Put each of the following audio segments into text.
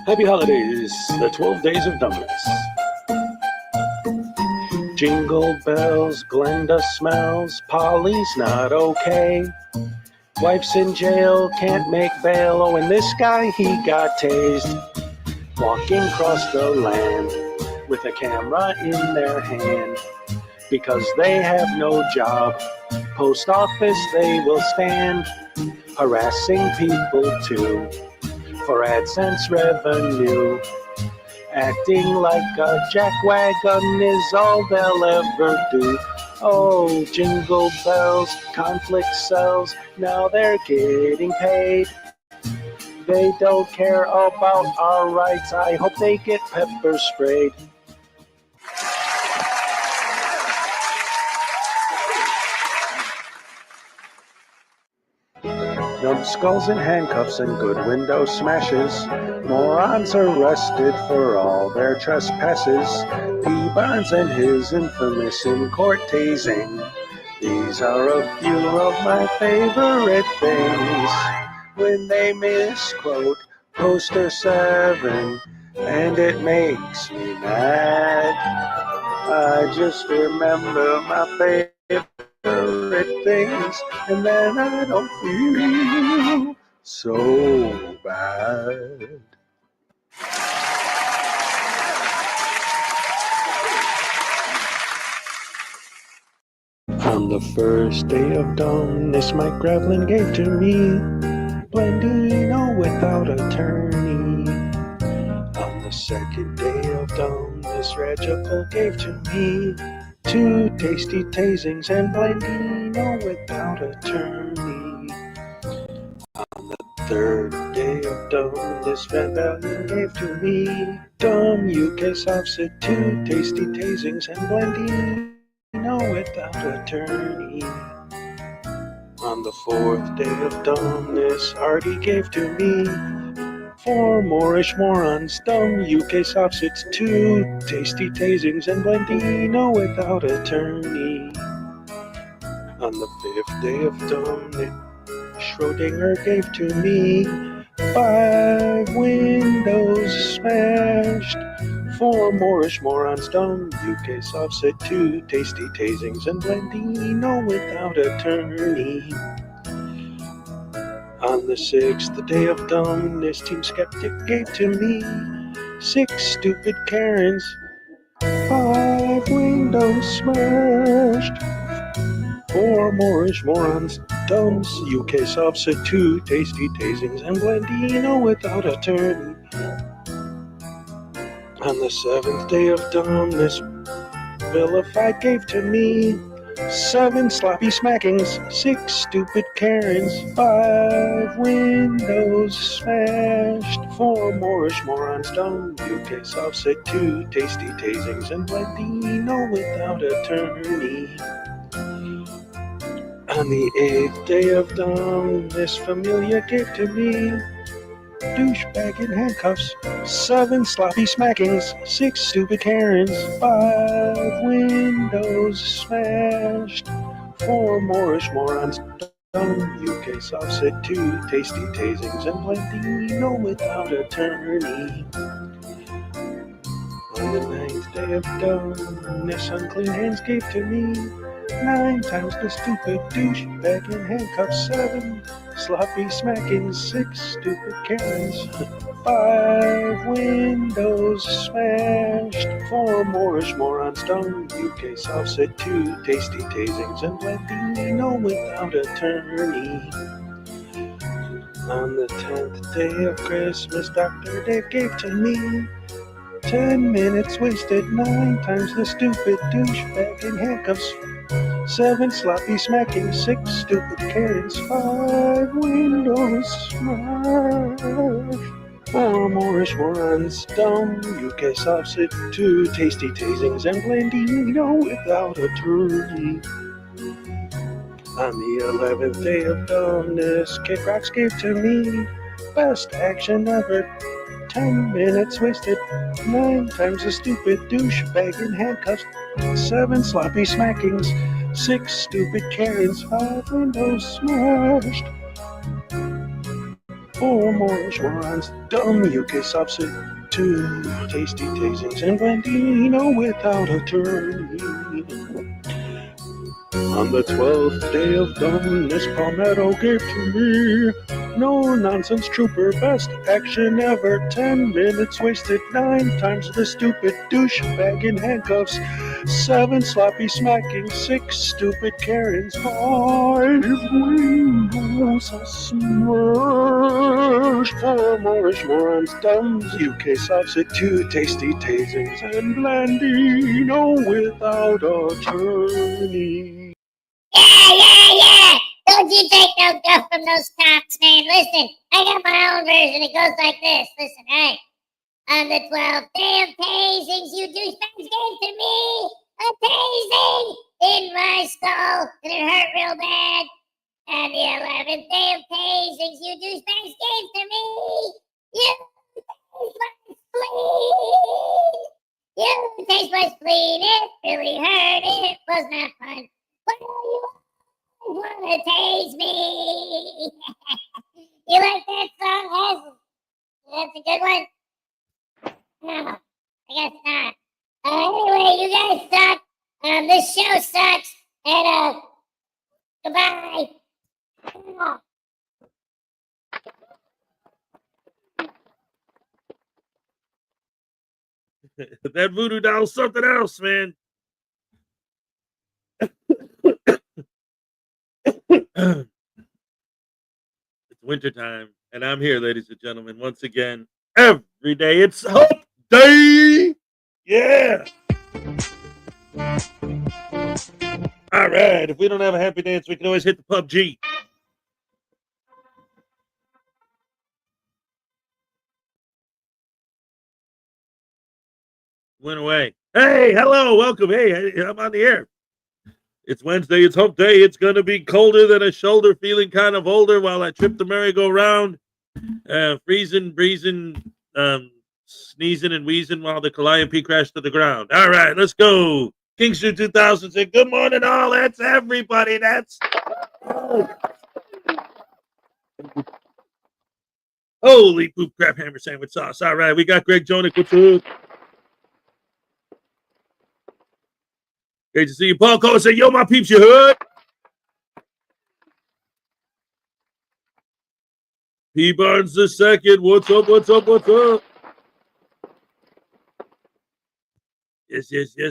Happy holidays, the 12 days of dumbness. Jingle bells, Glenda smells, Polly's not okay. Wife's in jail, can't make bail, oh, and this guy, he got tased. Walking across the land with a camera in their hand. Because they have no job, post office they will stand. Harassing people too, for AdSense revenue. Acting like a jackwagon is all they'll ever do. Oh, jingle bells, conflict sells, now they're getting paid. They don't care about our rights, I hope they get pepper sprayed. Numbskulls in handcuffs and good window smashes. Morons arrested for all their trespasses. P. Barnes and his infamous in-court tasing. These are a few of my favorite things. When they misquote Poster 7, and it makes me mad. I just remember my favorite things, and then I don't feel so bad. On the first day of dumbness, Mike Gravelin gave to me Blendino without attorney. On the second day of dumbness, Regical gave to me 2 tasty tasings and Blendino without attorney. On the third day of dumbness, Van Valiant gave to me dumb UK Subset, 2 tasty tasings and Blendino without attorney. On the fourth day of dumbness, Artie gave to me 4 Moorish morons, dumb UK Subsets, 2 tasty tasings and Blendino without attorney. On the 5th day of dumbness, Schrodinger gave to me 5 windows smashed, 4 Moorish morons, dumb UK Subset, 2 tasty tasings and Blendino without attorney. On the 6th day of dumbness, Team Skeptic gave to me 6 stupid Karens, 5 windows smashed, 4 Moorish morons, dumb UK Subset, 2 tasty tasings and Blendino without attorney. On the 7th day of dumbness, Vilified gave to me 7 sloppy smackings, 6 stupid Karens, 5 windows smashed, 4 Moorish morons, dumb UK Subset, 2 tasty tasings and Blendino without attorney. On the 8th day of dumbness, Familia gave to me douchebag in handcuffs, 7 sloppy smackings, 6 stupid Karens, 5 windows smashed, 4 Moorish morons, dumb UK Subset, 2 tasty tasings and Blendino without attorney. On the 9th day of dumbness, Unclean Hands gave to me 9 times the stupid douchebag in handcuffs, 7 sloppy smacking, 6 stupid Karens, 5 windows smashed, 4 Moorish morons, dumb UK Subset, 2 tasty tasings and Blendino without attorney. On the 10th day of Christmas, Dr. Dave gave to me 10 minutes wasted, 9 times the stupid douchebag in handcuffs, 7 sloppy smacking, 6 stupid Karens, 5 windows smashed, 4 Moorish morons, dumb UK Subset, 2 tasty tasings and Blendino without attorney. On the 11th day of dumbness, Kid Rocks gave to me best action ever, 10 minutes wasted, 9 times the stupid douchebag in handcuffs, 7 sloppy smackings, 6 stupid Karens, 5 windows smashed, 4 Moorish wines, dumb UK subset, 2 tasty tasings, and Blandino without attorney. On the 12th day of dumbness, Palmetto gave to me no nonsense trooper, best action ever. 10 minutes wasted, 9 times the stupid douchebag in handcuffs, 7 sloppy smacking, 6 stupid Karens, 5 windows a smash, 4 Moorish morons, dumbs, UK subset, 2 tasty tasings, and Blandino without attorney. Yeah. Don't you take no guff from those cops, man. Listen, I got my own version. It goes like this. Listen, right? On the 12th day of tasings, you douchebags gave to me a tasing in my skull, and it hurt real bad. On the 11th day of tasings, you douchebags gave to me. You taste my spleen. You taste my spleen. It really hurt. It was not fun. But you wanna tase me? You like that song, Hazel? That's a good one. No, I guess not. Anyway, you guys suck. This show sucks. And goodbye. That voodoo doll's something else, man. It's wintertime, and I'm here, ladies and gentlemen, once again. Every day it's Hump Day! Yeah! All right, if we don't have a happy dance, we can always hit the PUBG. Went away. Hey, hello, welcome. Hey, I'm on the air. It's Wednesday, it's Hump Day. It's going to be colder than a shoulder, feeling kind of older while I trip the merry-go-round. Freezing, breezing, sneezing and wheezing while the Calliope crashed to the ground. All right, let's go. Kingston 2000 said, good morning, all. That's everybody. That's. Holy poop crap hammer sandwich sauce. All right, we got Greg Jonick. What's up? Great to see you. Paul Cole said, yo, my peeps, you heard? P. Barnes the second. What's up? What's up? What's up? Yes. Let's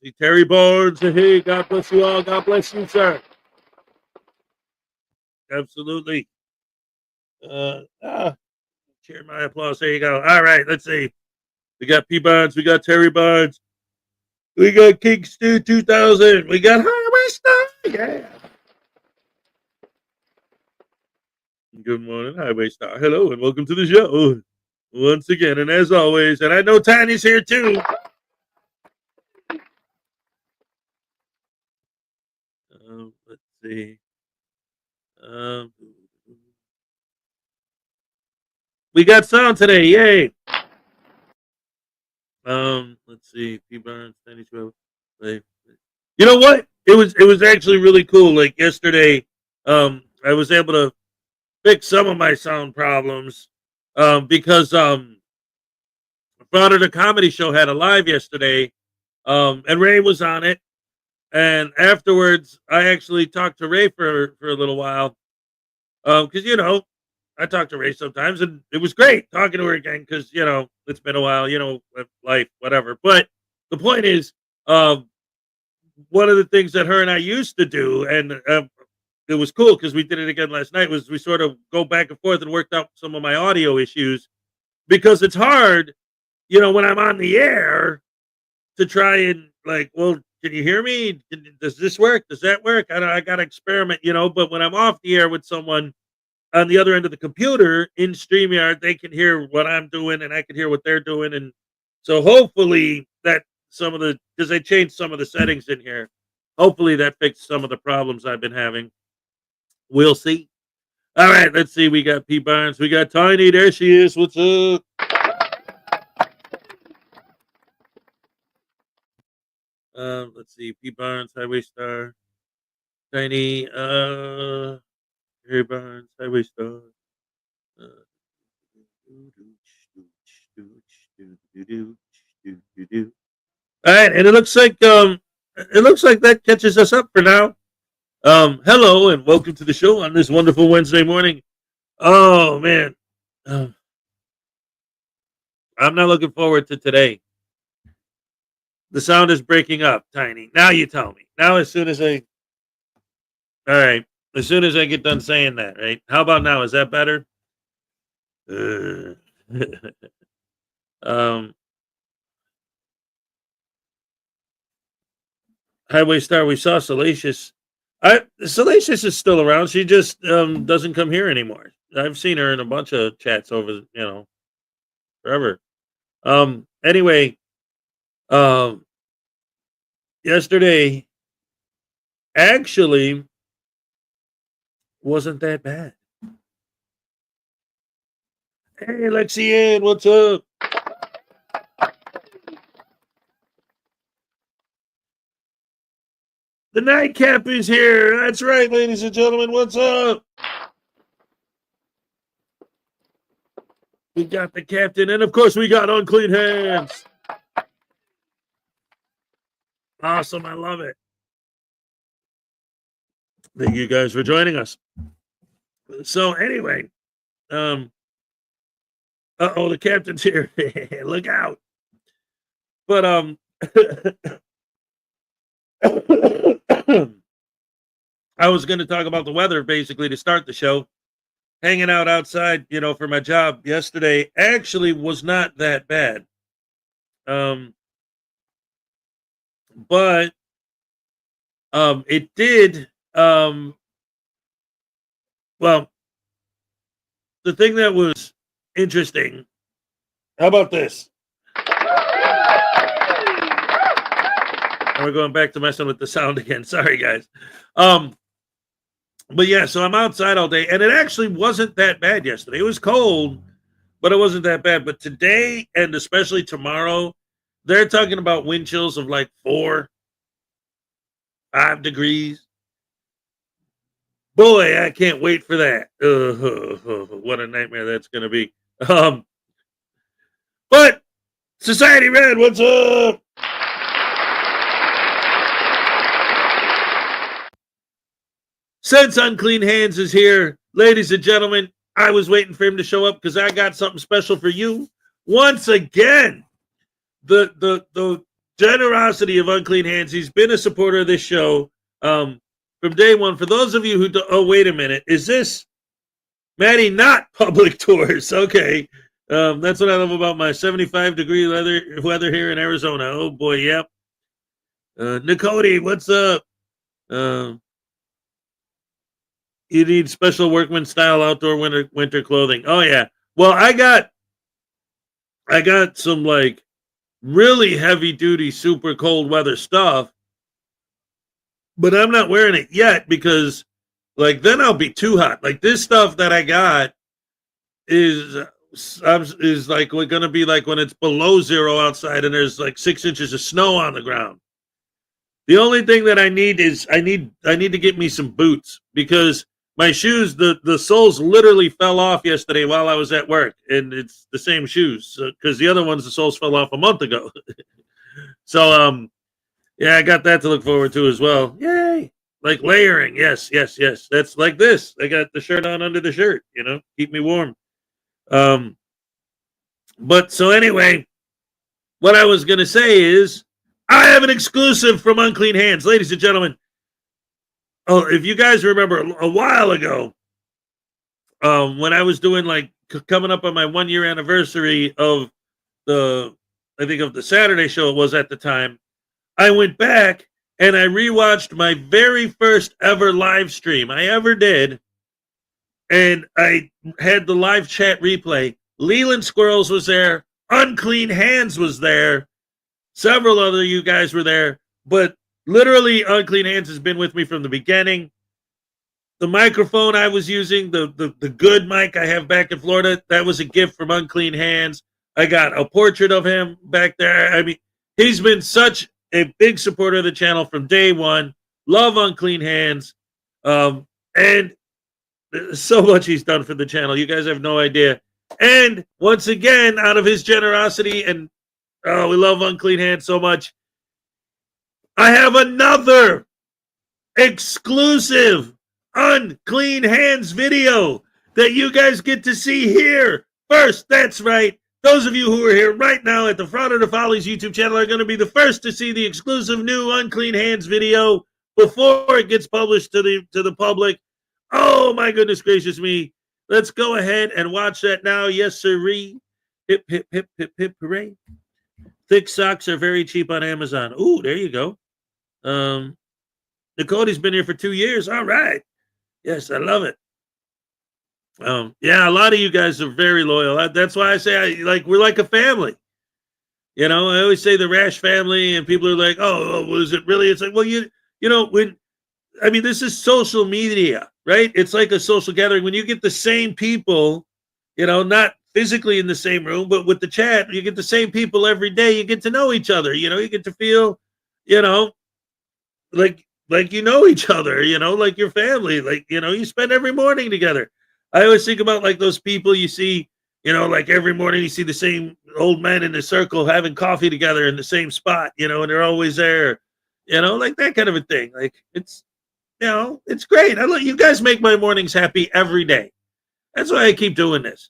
see. Terry Barnes. Hey, God bless you all. God bless you, sir. Absolutely. Cheer my applause. There you go. All right, let's see. We got P. Barnes. We got Terry Barnes. We got King Stu 2000. We got Highway Star. Yeah. Good morning, Highway Star. Hello, and welcome to the show. Once again, and as always, and I know Tiny's here too. Let's see. We got sound today. Yay. Let's see. P. Barnes, 92. You know what? It was actually really cool. Like yesterday, I was able to fix some of my sound problems because Frauditor comedy show had a live yesterday, and Ray was on it. And afterwards, I actually talked to Ray for a little while because I talk to Ray sometimes, and it was great talking to her again because it's been a while, life, whatever. But the point is, one of the things that her and I used to do, and it was cool because we did it again last night, was we sort of go back and forth and worked out some of my audio issues because it's hard, when I'm on the air to try and well, can you hear me? Does this work? Does that work? I got to experiment, but when I'm off the air with someone on the other end of the computer in StreamYard, they can hear what I'm doing and I can hear what they're doing. And so hopefully that because they changed some of the settings in here, hopefully that fixed some of the problems I've been having. We'll see. All right, let's see. We got P. Barnes. We got Tiny. There she is. What's up? Let's see. P. Barnes, Highway Star. Tiny. Harry Barnes, Highway Star. All right, and it looks like that catches us up for now. Hello and welcome to the show on this wonderful Wednesday morning. Oh man, I'm not looking forward to today. The sound is breaking up, Tiny. Now you tell me. Now, as soon as I get done saying that, right? How about now? Is that better? Highway Star, we saw Salacious. Salacious is still around. She just doesn't come here anymore. I've seen her in a bunch of chats over, forever. Anyway, yesterday actually wasn't that bad. Hey, Lexian, what's up? The nightcap is here. That's right, ladies and gentlemen. What's up? We got the captain, and of course, we got Unclean Hands. Awesome. I love it. Thank you guys for joining us. So, anyway, the captain's here. Look out. But, I was going to talk about the weather basically to start the show. Hanging out outside, for my job yesterday actually was not that bad. But it did. Well, the thing that was interesting. How about this? We're going back to messing with the sound again. Sorry, guys. But yeah, so I'm outside all day, and it actually wasn't that bad yesterday. It was cold, but it wasn't that bad. But today, and especially tomorrow, they're talking about wind chills of like 4, 5 degrees. Boy, I can't wait for that. What a nightmare that's going to be. But Society Red, what's up? Since Unclean Hands is here, ladies and gentlemen, I was waiting for him to show up because I got something special for you. Once again, the generosity of Unclean Hands. He's been a supporter of this show from day one. For those of you who wait a minute, is this Maddie not public tours? Okay, that's what I love about my 75-degree weather here in Arizona. Oh boy, yep. Nicody, what's up? You need special workman style outdoor winter clothing. Oh yeah. Well, I got some like really heavy duty, super cold weather stuff, but I'm not wearing it yet because like then I'll be too hot. Like this stuff that I got is like we're gonna be like when it's below 0 outside and there's like 6 inches of snow on the ground. The only thing that I need is I need to get me some boots because my shoes, the soles literally fell off yesterday while I was at work, and it's the same shoes because the other ones, the soles fell off a month ago. So, yeah, I got that to look forward to as well. Yay! Like layering, yes. That's like this. I got the shirt on under the shirt, keep me warm. But so anyway, what I was gonna say is I have an exclusive from Unclean Hands, ladies and gentlemen. Oh, if you guys remember a while ago, when I was doing like coming up on my 1-year anniversary of the Saturday show it was at the time, I went back and I rewatched my very first ever live stream I ever did. And I had the live chat replay. Leland Squirrels was there. Unclean Hands was there. Several other you guys were there. But literally, Unclean Hands has been with me from the beginning. The microphone I was using, the good mic I have back in Florida, that was a gift from Unclean Hands. I got a portrait of him back there. I mean, he's been such a big supporter of the channel from day one. Love Unclean Hands. And so much he's done for the channel. You guys have no idea. And once again, out of his generosity, and oh, we love Unclean Hands so much, I have another exclusive Unclean Hands video that you guys get to see here first. That's right. Those of you who are here right now at the Frauditor Follies YouTube channel are going to be the first to see the exclusive new Unclean Hands video before it gets published to the public. Oh my goodness gracious me. Let's go ahead and watch that now. Yes, sirree. Hip, hip, hip, hip, hip, hooray. Thick socks are very cheap on Amazon. Ooh, there you go. Nicole's been here for 2 years. All right. Yes, I love it. Yeah, a lot of you guys are very loyal. That's why I say we're like a family. You know, I always say the Rash family, and people are like, "Oh, was it really?" It's like, well, this is social media, right? It's like a social gathering. When you get the same people, not physically in the same room, but with the chat, you get the same people every day. You get to know each other. You get to feel, like you know each other. Like your family. Like you spend every morning together. I always think about like those people you see, like every morning you see the same old men in a circle having coffee together in the same spot, and they're always there, like that kind of a thing. Like it's great. You guys make my mornings happy every day. That's why I keep doing this.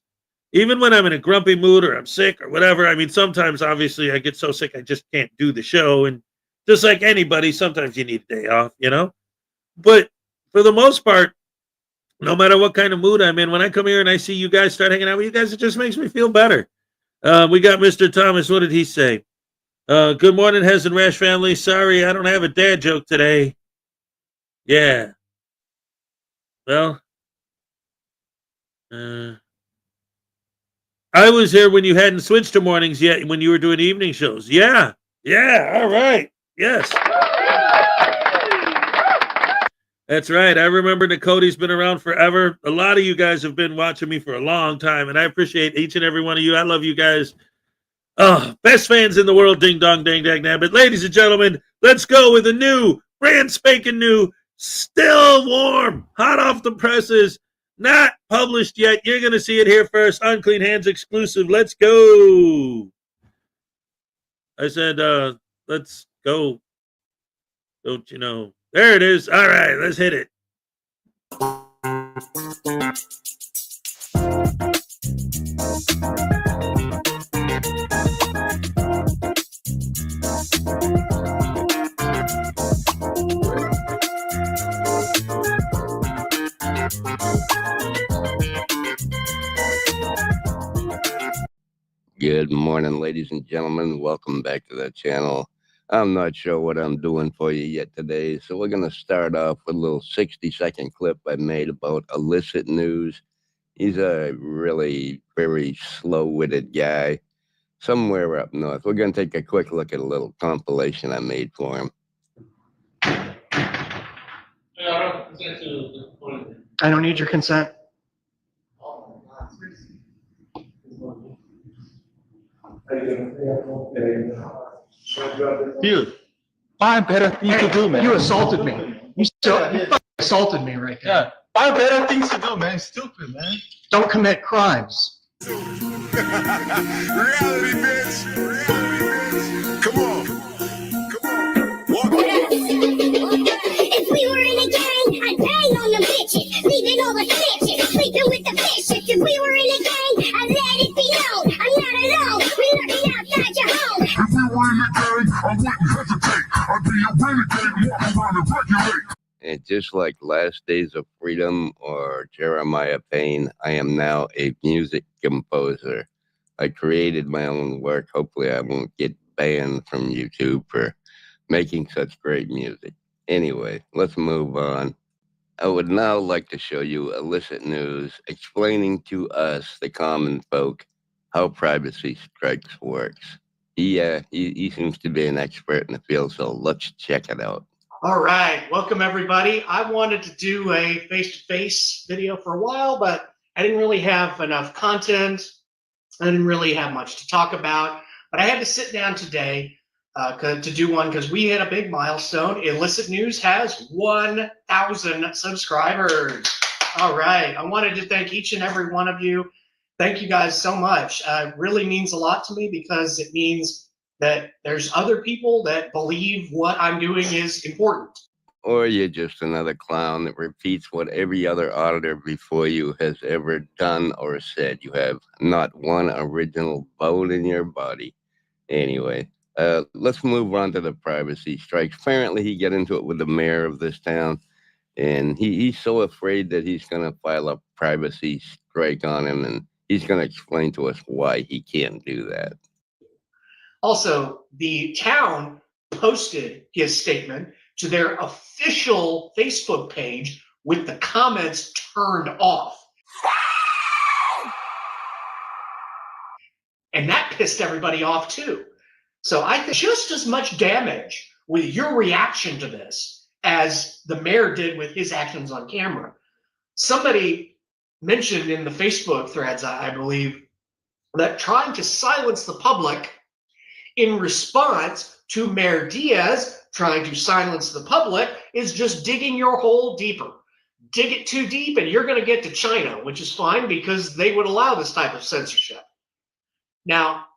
Even when I'm in a grumpy mood or I'm sick or whatever. I mean, sometimes obviously I get so sick I just can't do the show. And just like anybody, sometimes you need a day off, But for the most part, no matter what kind of mood I'm in, when I come here and I see you guys start hanging out with you guys, it just makes me feel better. We got Mr. Thomas. What did he say? Good morning, Hez and Rash family. Sorry, I don't have a dad joke today. Yeah. Well, I was here when you hadn't switched to mornings yet, when you were doing evening shows. Yeah. Yeah. All right. Yes. That's right. I remember Nicole's been around forever. A lot of you guys have been watching me for a long time, and I appreciate each and every one of you. I love you guys. Oh, best fans in the world, ding dong, dang dang dang. But ladies and gentlemen, let's go with a new, brand spanking new, still warm, hot off the presses, not published yet. You're going to see it here first. Unclean Hands exclusive. Let's go. I said, let's go. Don't you know? There it is. All right, let's hit it. Good morning, ladies and gentlemen. Welcome back to the channel. I'm not sure what I'm doing for you yet today, so we're going to start off with a little 60-second clip I made about illicit news. He's a really very slow-witted guy somewhere up north. We're going to take a quick look at a little compilation I made for him. I don't need your consent. Dude, find better things to do, man. You assaulted me. You assaulted me right there. Yeah, find better things to do, man. Stupid, man. Don't commit crimes. Reality, bitch. Reality, bitch. Come on. Come on. Walk. If we were in a gang, I'd bang on the bitches, leaving all the snitches, sleeping with the fishes. If we were in a gang, I'd let it be known I'm not alone. We're lurking outside your home. If we were in a gang, I wouldn't hesitate. I'd be a renegade, walking around and regulate. And just like Last Days of Freedom or Jeremiah Payne, I am now a music composer. I created my own work. Hopefully I won't get banned from YouTube for making such great music. Anyway, let's move on. I would now like to show you illicit news explaining to us, the common folk, how privacy strikes works. He seems to be an expert in the field, so let's check it out. All right, welcome everybody. I wanted to do a face-to-face video for a while, but I didn't really have enough content. I didn't really have much to talk about, but I had to sit down today to do one because we hit a big milestone. Illicit News has 1,000 subscribers. All right. I wanted to thank each and every one of you. Thank you guys so much. It really means a lot to me because it means that there's other people that believe what I'm doing is important. Or you're just another clown that repeats what every other auditor before you has ever done or said. You have not one original bone in your body. Anyway, let's move on to the privacy strikes. Apparently, he got into it with the mayor of this town, and he's so afraid that he's going to file a privacy strike on him, and he's going to explain to us why he can't do that. Also, the town posted his statement to their official Facebook page with the comments turned off. And that pissed everybody off too. So I think just as much damage with your reaction to this as the mayor did with his actions on camera. Somebody mentioned in the Facebook threads, I believe, that trying to silence the public in response to Mayor Diaz trying to silence the public is just digging your hole deeper. Dig it too deep and you're going to get to China, which is fine because they would allow this type of censorship. Now,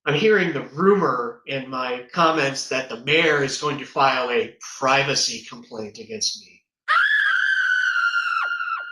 I'm hearing the rumor in my comments that the mayor is going to file a privacy complaint against me.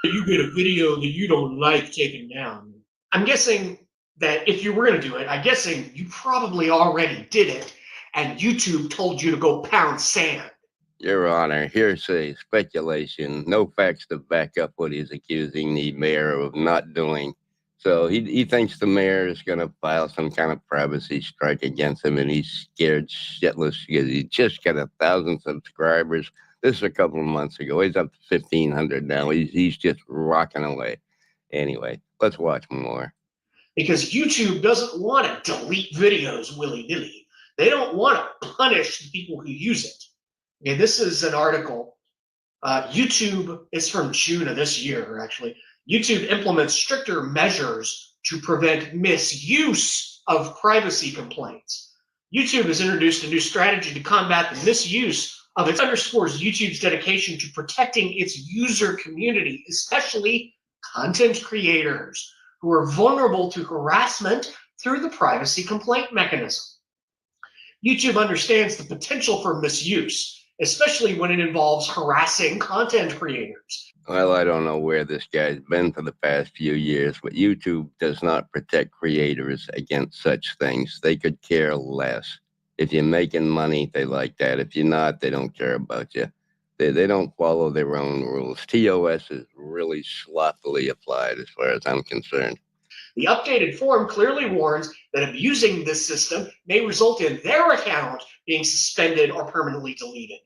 You get a video that you don't like taken down. I'm guessing that if you were going to do it, I'm guessing you probably already did it, and YouTube told you to go pound sand. Your Honor, hearsay, speculation, no facts to back up what he's accusing the mayor of not doing. So he thinks the mayor is going to file some kind of privacy strike against him, and he's scared shitless because he just got 1,000 subscribers. This is a couple of months ago. He's up to 1,500 now. He's just rocking away. Anyway, let's watch more. Because YouTube doesn't want to delete videos willy-nilly. They don't want to punish the people who use it. Okay, this is an article. YouTube is from June of this year, actually. YouTube implements stricter measures to prevent misuse of privacy complaints. YouTube has introduced a new strategy to combat the misuse of it. Underscores YouTube's dedication to protecting its user community, especially content creators who are vulnerable to harassment through the privacy complaint mechanism. YouTube understands the potential for misuse, especially when it involves harassing content creators. Well, I don't know where this guy's been for the past few years, but YouTube does not protect creators against such things. They could care less. If you're making money, they like that. If you're not, they don't care about you. They don't follow their own rules. TOS is really sloppily applied as far as I'm concerned. The updated form clearly warns that abusing this system may result in their account being suspended or permanently deleted.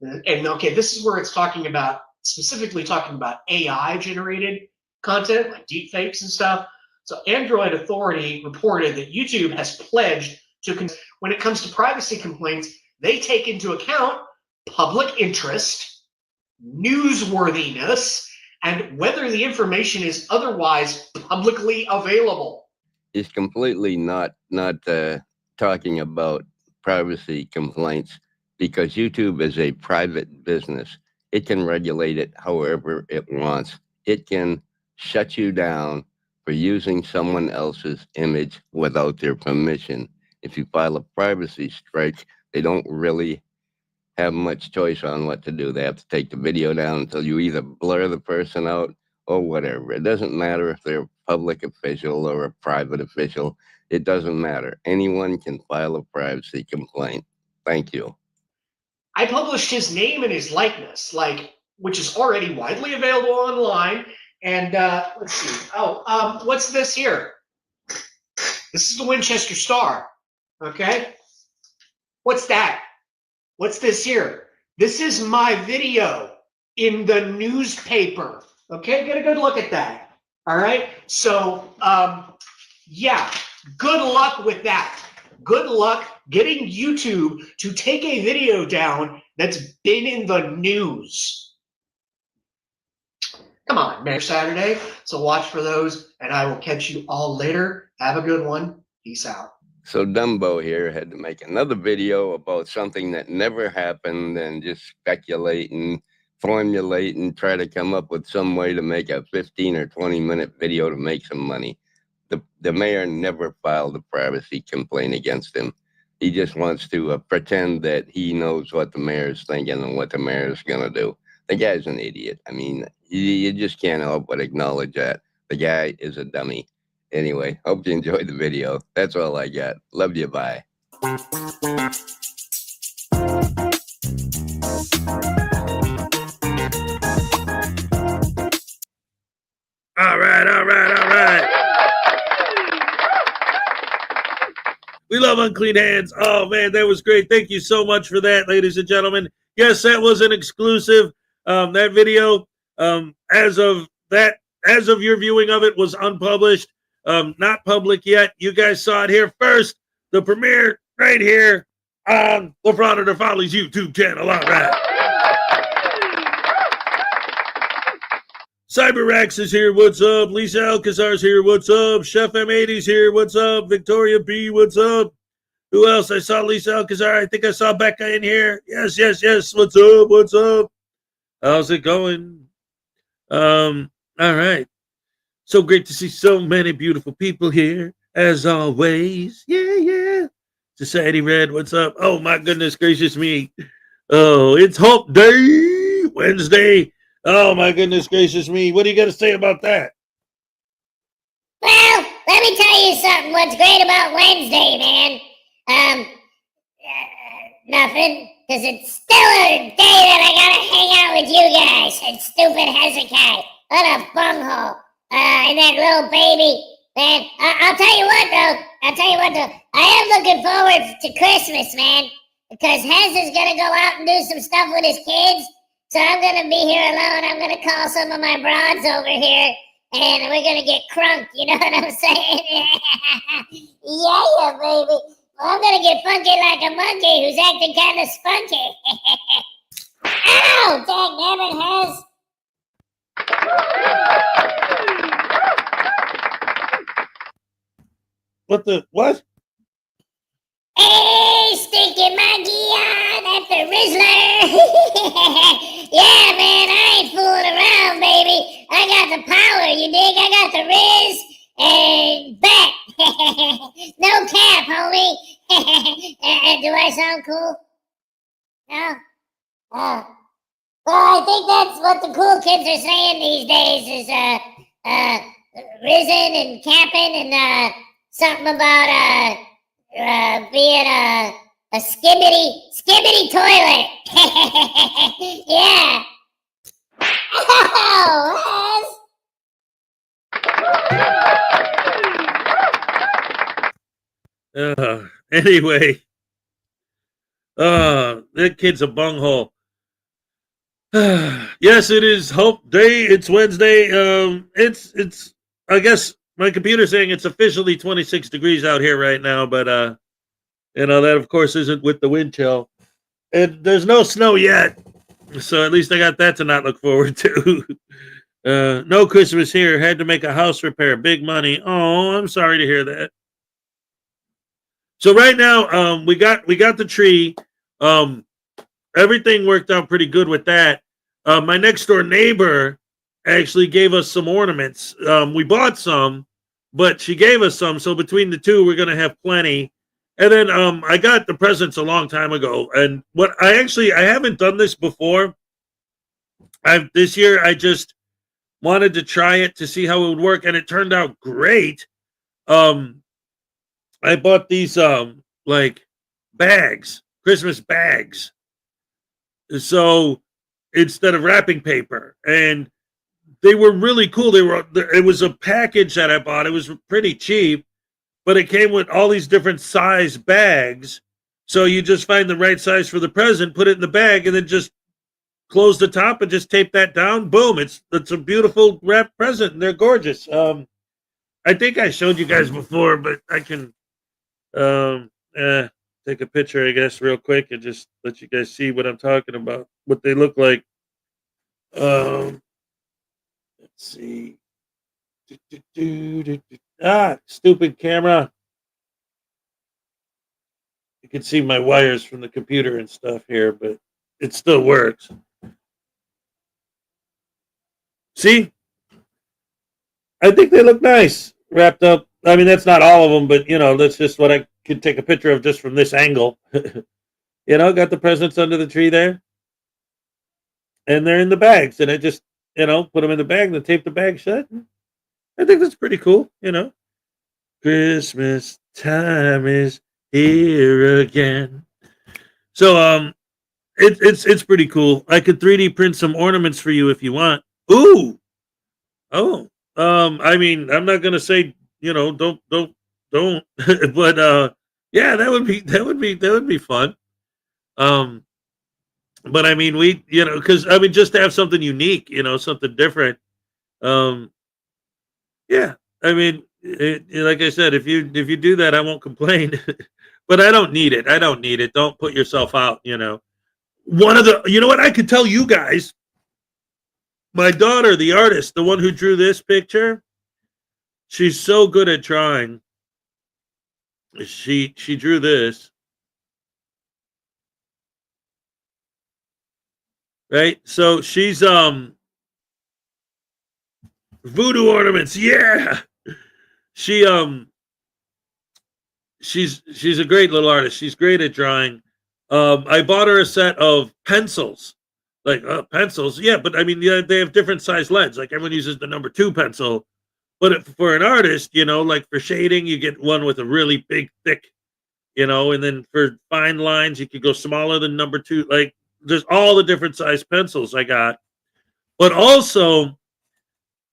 And okay, this is where it's talking about, specifically talking about AI-generated content, like deepfakes and stuff. So Android Authority reported that YouTube has pledged to, when it comes to privacy complaints, they take into account public interest, newsworthiness, and whether the information is otherwise publicly available. It's completely not talking about privacy complaints because YouTube is a private business. It can regulate it however it wants. It can shut you down for using someone else's image without their permission. If you file a privacy strike, they don't really have much choice on what to do. They have to take the video down until you either blur the person out or whatever. It doesn't matter if they're a public official or a private official. It doesn't matter. Anyone can file a privacy complaint. Thank you. I published his name and his likeness, which is already widely available online. And let's see. What's this here? This is the Winchester Star. Okay. What's that? What's this here? This is my video in the newspaper. Okay, get a good look at that. All right. So, yeah, good luck with that. Good luck getting YouTube to take a video down that's been in the news. Come on, Mayor Saturday. So watch for those, and I will catch you all later. Have a good one. Peace out. So Dumbo here had to make another video about something that never happened and just speculating formulate and try to come up with some way to make a 15 or 20-minute video to make some money. The mayor never filed a privacy complaint against him. He just wants to pretend that he knows what the mayor's thinking and what the mayor's going to do. The guy's an idiot. I mean, you just can't help but acknowledge that. The guy is a dummy. Anyway, hope you enjoyed the video. That's all I got. Love you. Bye. All right. We love Unclean Hands. Oh, man, that was great. Thank you so much for that, ladies and gentlemen. Yes, that was an exclusive. That video, as of your viewing of it, was unpublished, not public yet. You guys saw it here first. The premiere right here on the Frauditor Follies YouTube channel. All right. CyberRax is here. What's up? Lisa Alcazar's here. What's up? Chef M80's here. What's up? Victoria B. What's up? Who else? I saw Lisa Alcazar. I think I saw Becca in here. Yes. What's up? What's up? How's it going? All right. So great to see so many beautiful people here, as always. Yeah. Society Red, what's up? Oh, my goodness gracious me. Oh, it's Hump Day, Wednesday. Oh, my goodness gracious me. What do you got to say about that? Well, let me tell you something. What's great about Wednesday, man? Nothing. Because it's still a day that I gotta hang out with you guys and stupid Hezokuai. What a bunghole. And that little baby. Man, I'll tell you what, though. I am looking forward to Christmas, man. Because Hez is gonna go out and do some stuff with his kids. So I'm gonna be here alone. I'm gonna call some of my broads over here, and we're gonna get crunk. You know what I'm saying? Yeah, baby. Well, I'm gonna get funky like a monkey who's acting kind of spunky. Ow! Dagnabbit, Hez. What? Hey, stinky monkey, that's the Rizzler. Yeah, man, I ain't fooling around, baby. I got the power, you dig? I got the Riz and back. No cap, homie. Do I sound cool? No? Oh. Well, I think that's what the cool kids are saying these days is, risen and capping and, something about, being a skibbity toilet. Yeah. Oh, Anyway. That kid's a bunghole. Yes, it is Hope Day. It's Wednesday. It's I guess my computer's saying it's officially 26 degrees out here right now, but that of course isn't with the wind chill. And there's no snow yet. So at least I got that to not look forward to. No Christmas here. Had to make a house repair. Big money. Oh, I'm sorry to hear that. So right now, we got the tree. Everything worked out pretty good with that. My next door neighbor actually gave us some ornaments. We bought some, but she gave us some. So between the two, we're gonna have plenty. And then I got the presents a long time ago. And I haven't done this before. This year I just wanted to try it to see how it would work, and it turned out great. I bought these like bags, Christmas bags. So instead of wrapping paper, and they were really cool. It was a package that I bought. It was pretty cheap, but it came with all these different size bags. So you just find the right size for the present, put it in the bag, and then just close the top and just tape that down. Boom! It's a beautiful wrapped present, and they're gorgeous. I think I showed you guys before, but I can take a picture, I guess, real quick, and just let you guys see what I'm talking about, what they look like. Let's see. Stupid camera. You can see my wires from the computer and stuff here, but it still works. See, I think they look nice wrapped up. I mean, that's not all of them, but that's just what I could take a picture of just from this angle. Got the presents under the tree there, and they're in the bags, and I just put them in the bag and tape the bag shut. I think that's pretty cool. Christmas time is here again. So it's pretty cool. I could 3D print some ornaments for you if you want. Ooh. Oh. I mean, I'm not gonna say, don't but yeah, that would be fun. But I mean, because I mean, just to have something unique, something different. Yeah, I mean, like I said, if you do that, I won't complain. But I don't need it. I don't need it. Don't put yourself out. One of the, what I could tell you guys. My daughter, the artist, the one who drew this picture, she's so good at drawing. She drew this. Right? So she's voodoo ornaments. Yeah. She's a great little artist. She's great at drawing. I bought her a set of pencils. Like pencils, yeah, but I mean, they have different size leads. Like everyone uses the number 2 pencil, but for an artist, like for shading, you get one with a really big, thick, and then for fine lines, you could go smaller than number 2. Like there's all the different size pencils I got. But also,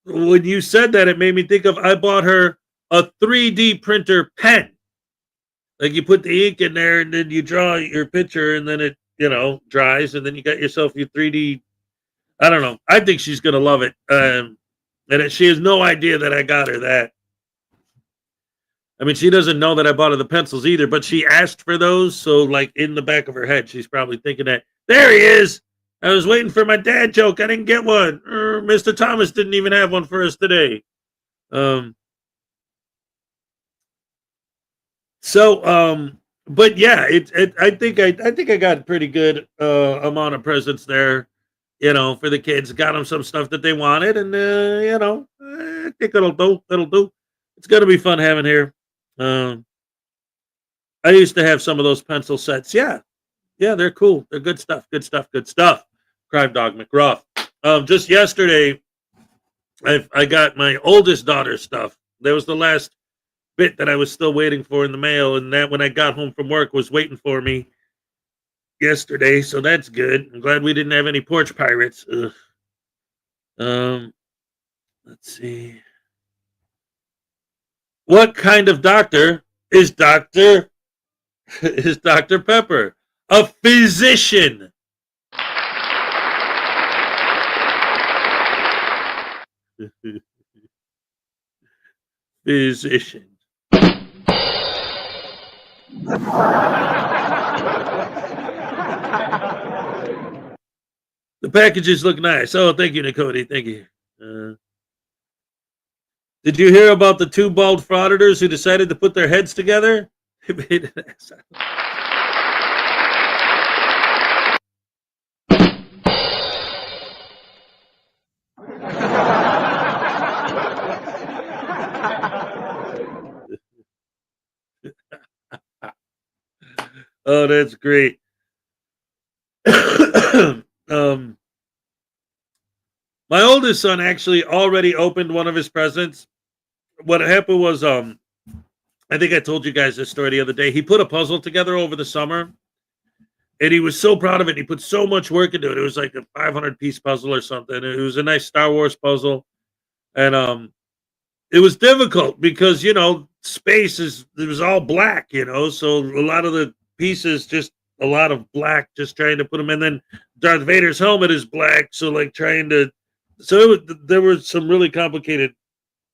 when you said that, it made me think of I bought her a 3D printer pen. Like you put the ink in there, and then you draw your picture, and then it dries, and then you got yourself your 3D. I don't know. I think she's gonna love it, and she has no idea that I got her that. I mean, she doesn't know that I bought her the pencils either, but she asked for those, so like in the back of her head, she's probably thinking that there he is. I was waiting for my dad joke. I didn't get one. Mr. Thomas didn't even have one for us today. But yeah, I think I got a pretty good amount of presents there, for the kids. Got them some stuff that they wanted, and I think it'll do. It's gonna be fun having here. I used to have some of those pencil sets. Yeah, they're cool. They're good stuff. Good stuff. Good stuff. Crime Dog McGruff. Just yesterday, I got my oldest daughter's stuff. That was the last bit that I was still waiting for in the mail, and that when I got home from work was waiting for me yesterday, so that's good. I'm glad we didn't have any porch pirates. Let's see. What kind of doctor is Dr. Pepper? A physician. Physician. The packages look nice. Oh, thank you, Nicody. Thank you. Did you hear about the 2 bald frauditors who decided to put their heads together? They made an ass out. Oh, that's great. My oldest son actually already opened one of his presents. What happened was, I think I told you guys this story the other day. He put a puzzle together over the summer, and he was so proud of it. He put so much work into it. It was like a 500-piece puzzle or something. It was a nice Star Wars puzzle, and it was difficult because space it was all black, so a lot of the pieces just a lot of black, just trying to put them in. Then Darth Vader's helmet is black, so like trying to. So there were some really complicated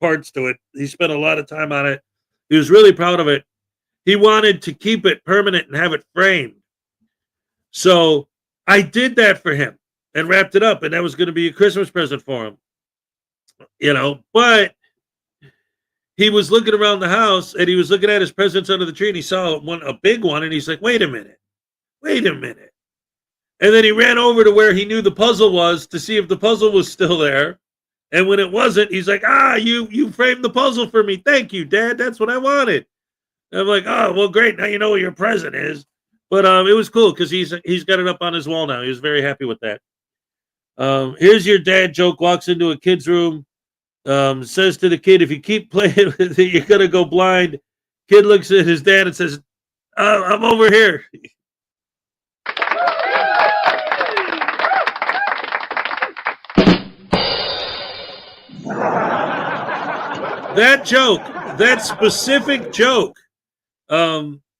parts to it. He spent a lot of time on it. He was really proud of it. He wanted to keep it permanent and have it framed. So I did that for him and wrapped it up, and that was going to be a Christmas present for him. But he was looking around the house, and he was looking at his presents under the tree, and he saw a big one, and he's like, wait a minute. And then he ran over to where he knew the puzzle was to see if the puzzle was still there. And when it wasn't, he's like, you framed the puzzle for me. Thank you, Dad. That's what I wanted. And I'm like, oh, well, great. Now you know what your present is. But it was cool because he's got it up on his wall now. He was very happy with that. Here's your dad joke. Walks into a kid's room. Says to the kid, if you keep playing with it, you're going to go blind. Kid looks at his dad and says, I'm over here. That joke, that specific joke,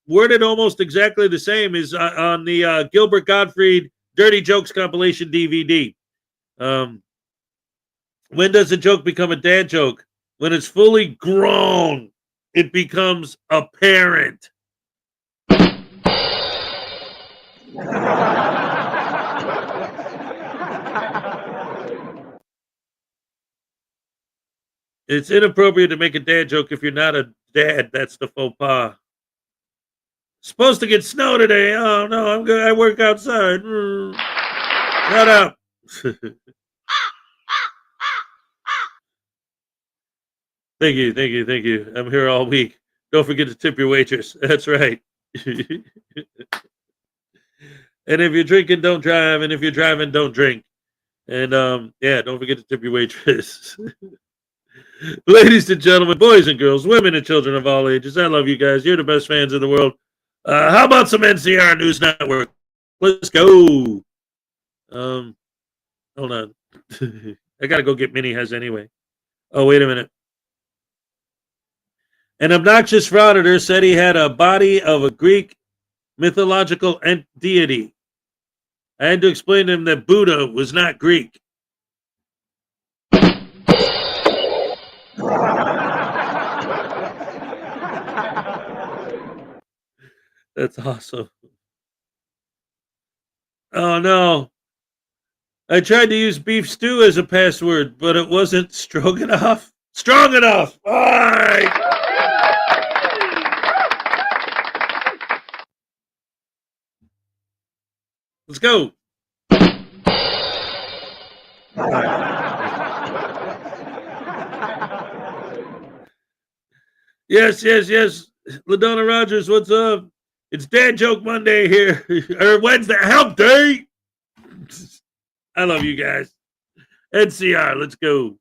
worded almost exactly the same is on the Gilbert Gottfried Dirty Jokes compilation DVD. When does a joke become a dad joke? When it's fully grown, it becomes apparent. It's inappropriate to make a dad joke if you're not a dad. That's the faux pas. Supposed to get snow today. Oh no, I'm good. I work outside. Shut up. Thank you. I'm here all week. Don't forget to tip your waitress. That's right. And if you're drinking, don't drive. And if you're driving, don't drink. And don't forget to tip your waitress. Ladies and gentlemen, boys and girls, women and children of all ages, I love you guys. You're the best fans in the world. How about some NCR News Network? Let's go. Hold on. I got to go get Mini Hez anyway. Oh, wait a minute. An obnoxious frauditor said he had a body of a Greek mythological deity. I had to explain to him that Buddha was not Greek. That's awesome. Oh no. I tried to use beef stew as a password, but it wasn't strong enough. Strong enough. All right. Let's go. Yes. LaDonna Rogers, what's up? It's Dad Joke Monday here. Or Wednesday. Help day. I love you guys. NCR, let's go.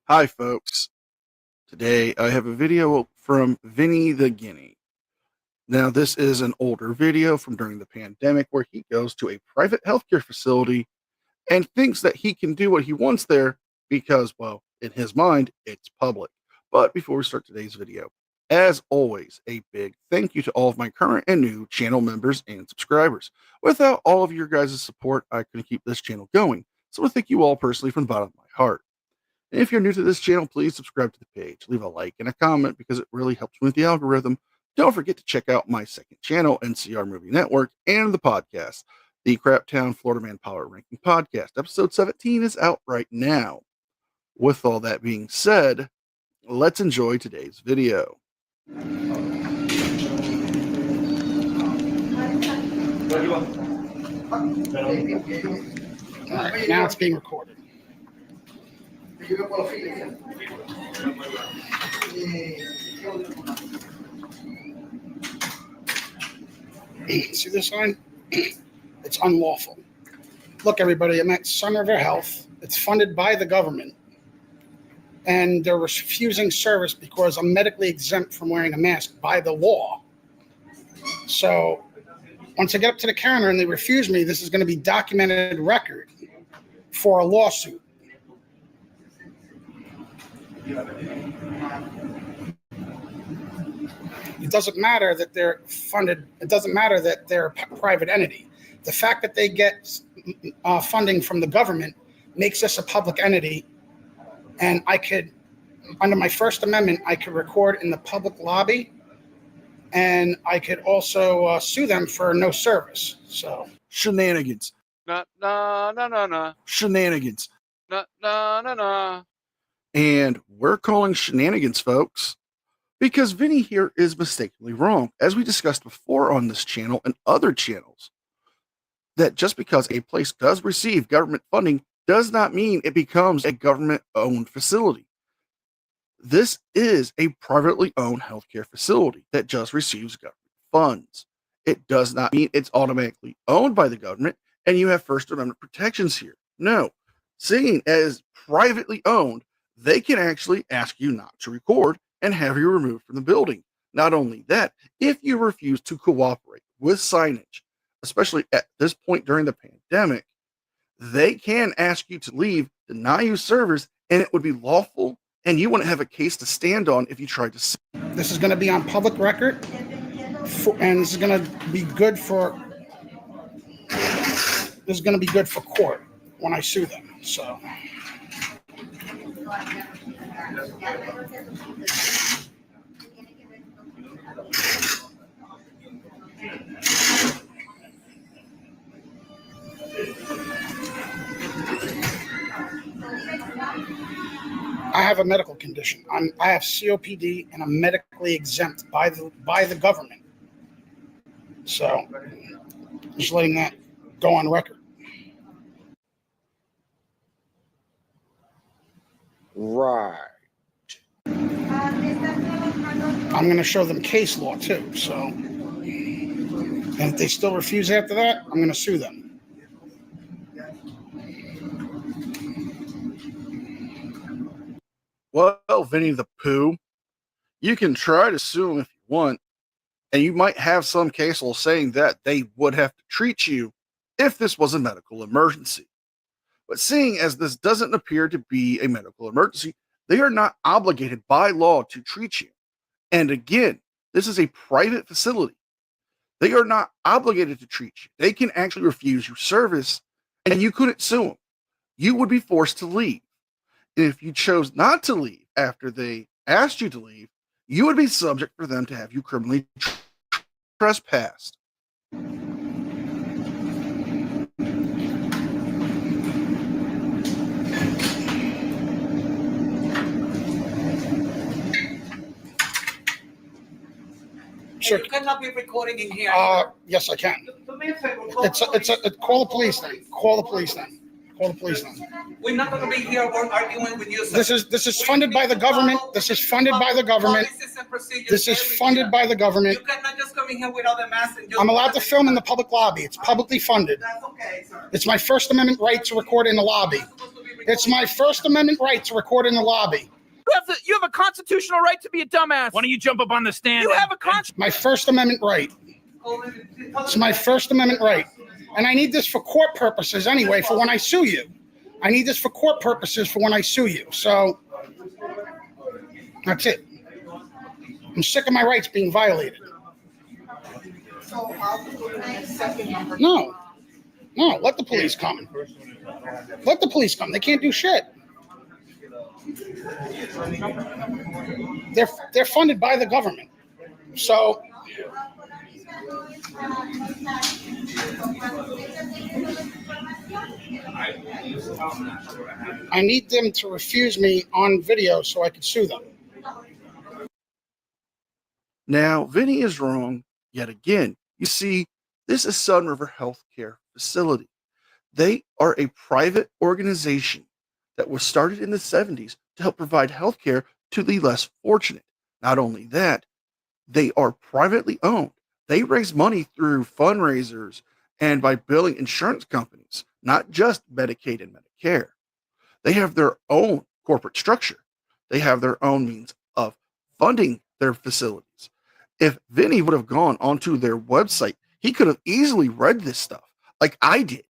Hi folks, today I have a video from Vinny the Guinea. Now this is an older video from during the pandemic where he goes to a private healthcare facility and thinks that he can do what he wants there because, well, in his mind, it's public. But before we start today's video, as always, a big thank you to all of my current and new channel members and subscribers. Without all of your guys' support, I couldn't keep this channel going. So I thank you all personally from the bottom of my heart. And if you're new to this channel, please subscribe to the page, leave a like and a comment because it really helps with the algorithm. Don't forget to check out my second channel, NCR Movie Network, and the podcast, the Craptown Florida Man Power Ranking Podcast. Episode 17 is out right now. With all that being said, let's enjoy today's video. All right, now it's being recorded. See this sign? It's unlawful. Look, everybody, I'm at Sun River Health. It's funded by the government. And they're refusing service because I'm medically exempt from wearing a mask by the law. So once I get up to the counter and they refuse me, this is going to be documented record for a lawsuit. It doesn't matter that they're funded. It doesn't matter that they're a private entity. The fact that they get funding from the government makes us a public entity, and I could under my First Amendment, I could record in the public lobby, and I could also sue them for no service. So Shenanigans. Nah, nah, nah, nah, nah. Shenanigans. Nah, nah, nah, nah. And we're calling shenanigans, folks, because Vinny here is mistakenly wrong, as we discussed before on this channel and other channels, that just because a place does receive government funding does not mean it becomes a government-owned facility. This is a privately owned healthcare facility that just receives government funds. It does not mean it's automatically owned by the government and you have First Amendment protections here. No, seeing as privately owned, they can actually ask you not to record and have you removed from the building. Not only that, if you refuse to cooperate with signage, especially at this point during the pandemic, they can ask you to leave, deny you service, and it would be lawful, and you wouldn't have a case to stand on if you tried to sue. this is going to be on public record, and this is going to be good for court when I sue them. So I have a medical condition. I have COPD, and I'm medically exempt by the government. So just letting that go on record. Right. I'm going to show them case law too. So, and if they still refuse after that, I'm going to sue them. Well, Vinny the Pooh, you can try to sue them if you want, and you might have some case law saying that they would have to treat you if this was a medical emergency. But seeing as this doesn't appear to be a medical emergency, they are not obligated by law to treat you. And again, this is a private facility. They are not obligated to treat you. They can actually refuse your service, and you couldn't sue them. You would be forced to leave. And if you chose not to leave after they asked you to leave, you would be subject for them to have you criminally trespassed. Sure. You cannot be recording in here. Yes, I can. Do me a favor. Call the police then. Call the police then. Call the police then. We're not going to be here arguing with you. Sir. This is funded by the government. This is funded by the government. This is funded by the government. You cannot just come in here without a mask and just. I'm allowed to film in the public lobby. It's publicly funded. That's okay, sir. It's my First Amendment right to record in the lobby. It's my First Amendment right to record in the lobby. You have a constitutional right to be a dumbass. Why don't you jump up on the stand? You have a My First Amendment right. It's my First Amendment right. And I need this for court purposes anyway, for when I sue you. I need this for court purposes for when I sue you. So that's it. I'm sick of my rights being violated. No, let the police come. Let the police come. They can't do shit. They're funded by the government. So I need them to refuse me on video so I can sue them. Now, Vinny is wrong yet again. You see, this is Sun River Healthcare Facility. They are a private organization that was started in the 70s to help provide healthcare to the less fortunate. Not only that, they are privately owned. They raise money through fundraisers and by billing insurance companies, not just Medicaid and Medicare. They have their own corporate structure. They have their own means of funding their facilities. If Vinny would have gone onto their website, he could have easily read this stuff like I did.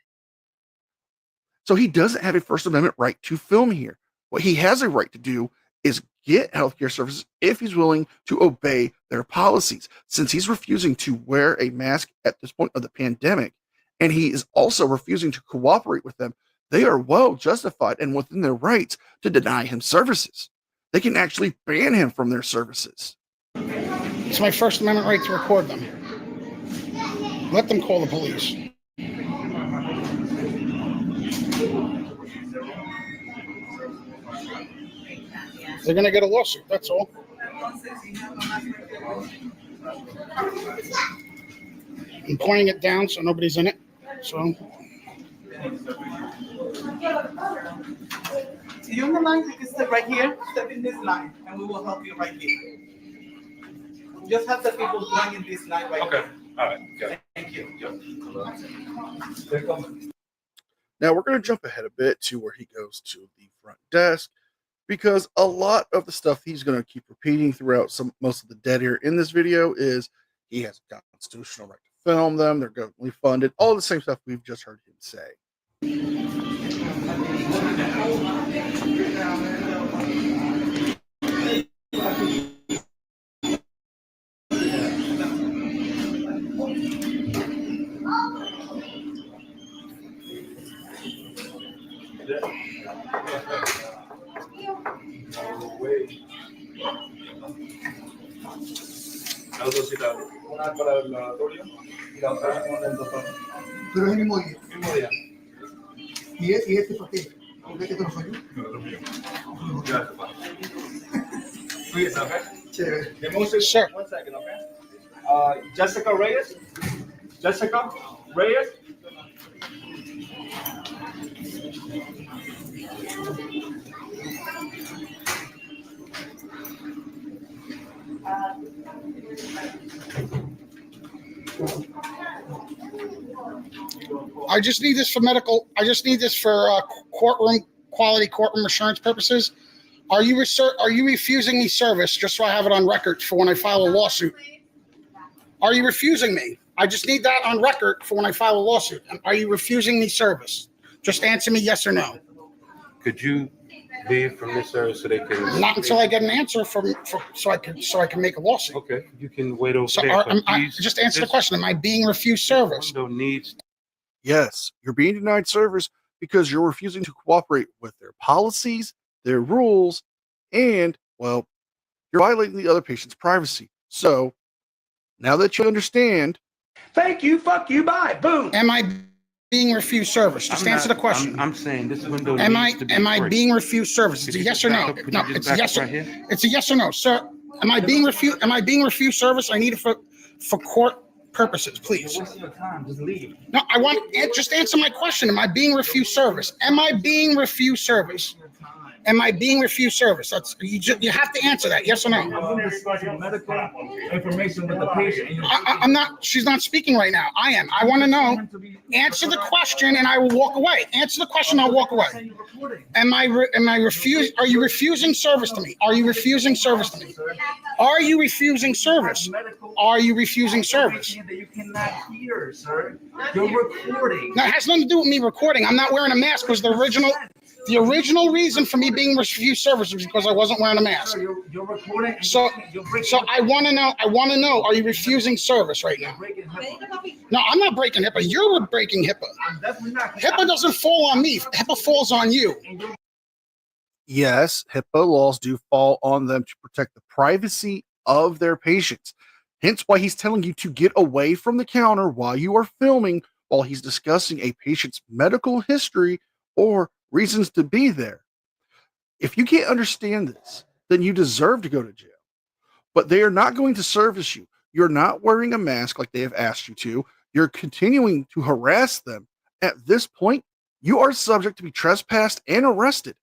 So he doesn't have a First Amendment right to film here. What he has a right to do is get healthcare services if he's willing to obey their policies. Since he's refusing to wear a mask at this point of the pandemic, and he is also refusing to cooperate with them, they are well justified and within their rights to deny him services. they can actually ban him from their services. It's my First Amendment right to record them. Let them call the police. They're going to get a lawsuit, that's all. I'm pointing it down so nobody's in it. So You're on the line, you can step right here, step in this line, and we will help you right here. Just have the people going in this line right here. All right. Got Thank you. Now we're going to jump ahead a bit to where he goes to the front desk, because a lot of the stuff he's going to keep repeating throughout most of the dead air in this video is he has a constitutional right to film them, they're governmentally funded, all the same stuff we've just heard him say. Una para el laboratorio y la otra con el doctor. Pero es el mismo día. Mismo día. ¿Y este por qué? ¿Por qué te lo falló? No, lo mío. Gracias, pa. Please, okay? Chévere. The most is, Sure. 1 second, okay? Jessica Reyes. Jessica Reyes. I just need this for medical. I just need this for quality courtroom assurance purposes. Are you refusing me service just so I have it on record for when I file a lawsuit? Are you refusing me? I just need that on record for when I file a lawsuit. Are you refusing me service? Just answer me yes or no. Could you leave from this service so they can? Not until I get an answer so I can make a lawsuit. Okay, you can wait over So there. but just answer the this question. Am I being refused service? window needs. Yes, you're being denied service because you're refusing to cooperate with their policies, their rules, and, well, you're violating the other patient's privacy. So, now that you understand... Thank you, fuck you, bye, boom. Am I being refused service? Just answer the question. I'm saying this window Am needs to be I free. being refused service? It's Could a you yes just or back no. up? Could No, you just it's a back yes. up right here? It's a yes or no, sir. Am I being refused service? I need it for court purposes, please. You're wasting your time. Just leave. No, just answer my question. Am I being refused service? Am I being refused service? Am I being refused service? That's you have to answer that, yes or no. I'm discussing medical information with the patient. I'm not. She's not speaking right now. I am. I want to know. Answer the question, and I will walk away. Answer the question, I'll walk away. Am I refused? Are you refusing service to me? Are you refusing service to me? Are you refusing service? Are you refusing service? That you cannot hear, sir. You're recording. Now, it has nothing to do with me recording. I'm not wearing a mask because the original reason for me being refused service was because I wasn't wearing a mask. You're recording. So I want to know, are you refusing service right now? No, I'm not breaking HIPAA. You're breaking HIPAA. I'm definitely not. HIPAA doesn't fall on me. HIPAA falls on you. Yes, HIPAA laws do fall on them to protect the privacy of their patients. Hence why he's telling you to get away from the counter while you are filming, while he's discussing a patient's medical history or reasons to be there. If you can't understand this, then you deserve to go to jail. But they are not going to service you. You're not wearing a mask like they have asked you to. You're continuing to harass them. At this point, you are subject to be trespassed and arrested.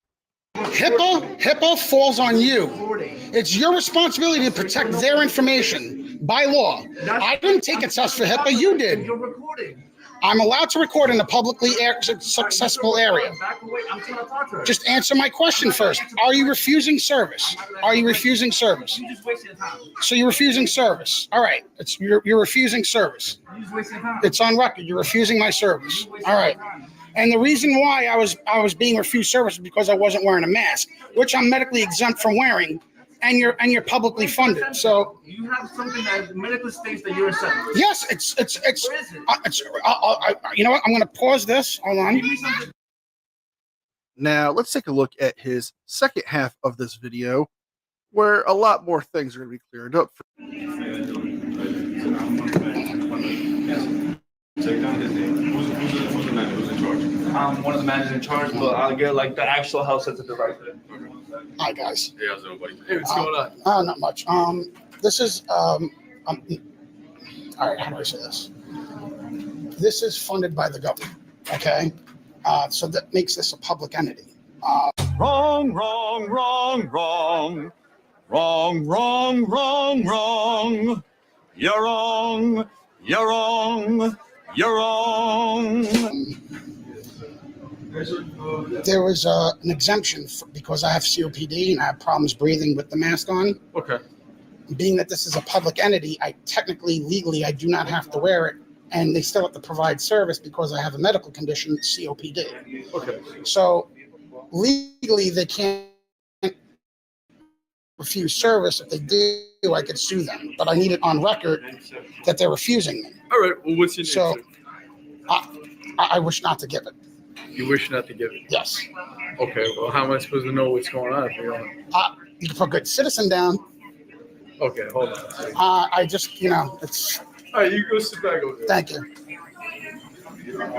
HIPAA falls on you. It's your responsibility to protect their information by law. I didn't take a test for HIPAA. You did. You're recording. I'm allowed to record in a publicly accessible area. Back away. I'm trying to talk to her. Just answer my question first. Are you refusing service? Are you refusing service? You just wasting your time. So you're refusing service. All right. You're refusing service. You just wasting your time. It's on record. You're refusing my service. All right. And the reason why I was being refused service is because I wasn't wearing a mask, which I'm medically exempt from wearing, and you're publicly funded. So You have something that medically states that you're exempt. yes, you know what? I'm going to pause this. Hold on. Give me something. Now, let's take a look at his second half of this video where a lot more things are going to be cleared up. Take down his name. Who's the manager? Who's in charge? I'm one of the managers in charge, but I'll get like the actual house at the director. Hi guys. Hey, how's everybody? Hey, what's going on? Not much. This is all right. How do I say this? This is funded by the government. Okay, so that makes this a public entity. Wrong, wrong, wrong, wrong. Wrong, wrong, wrong, wrong. You're wrong. You're wrong. You're wrong. There was an exemption because I have COPD and I have problems breathing with the mask on. Okay. Being that this is a public entity, I technically, legally, I do not have to wear it, and they still have to provide service because I have a medical condition, COPD. Okay. So legally, they can't refuse service. If they do, I could sue them, but I need it on record that they're refusing me. All right. Well, what's your name? So sir? I wish not to give it. You wish not to give it. Yes. Okay. Well, how am I supposed to know what's going on if you don't? You can put good citizen down. Okay. Hold on. I just, it's. All right. You go sit back over there. Thank you. Thank you very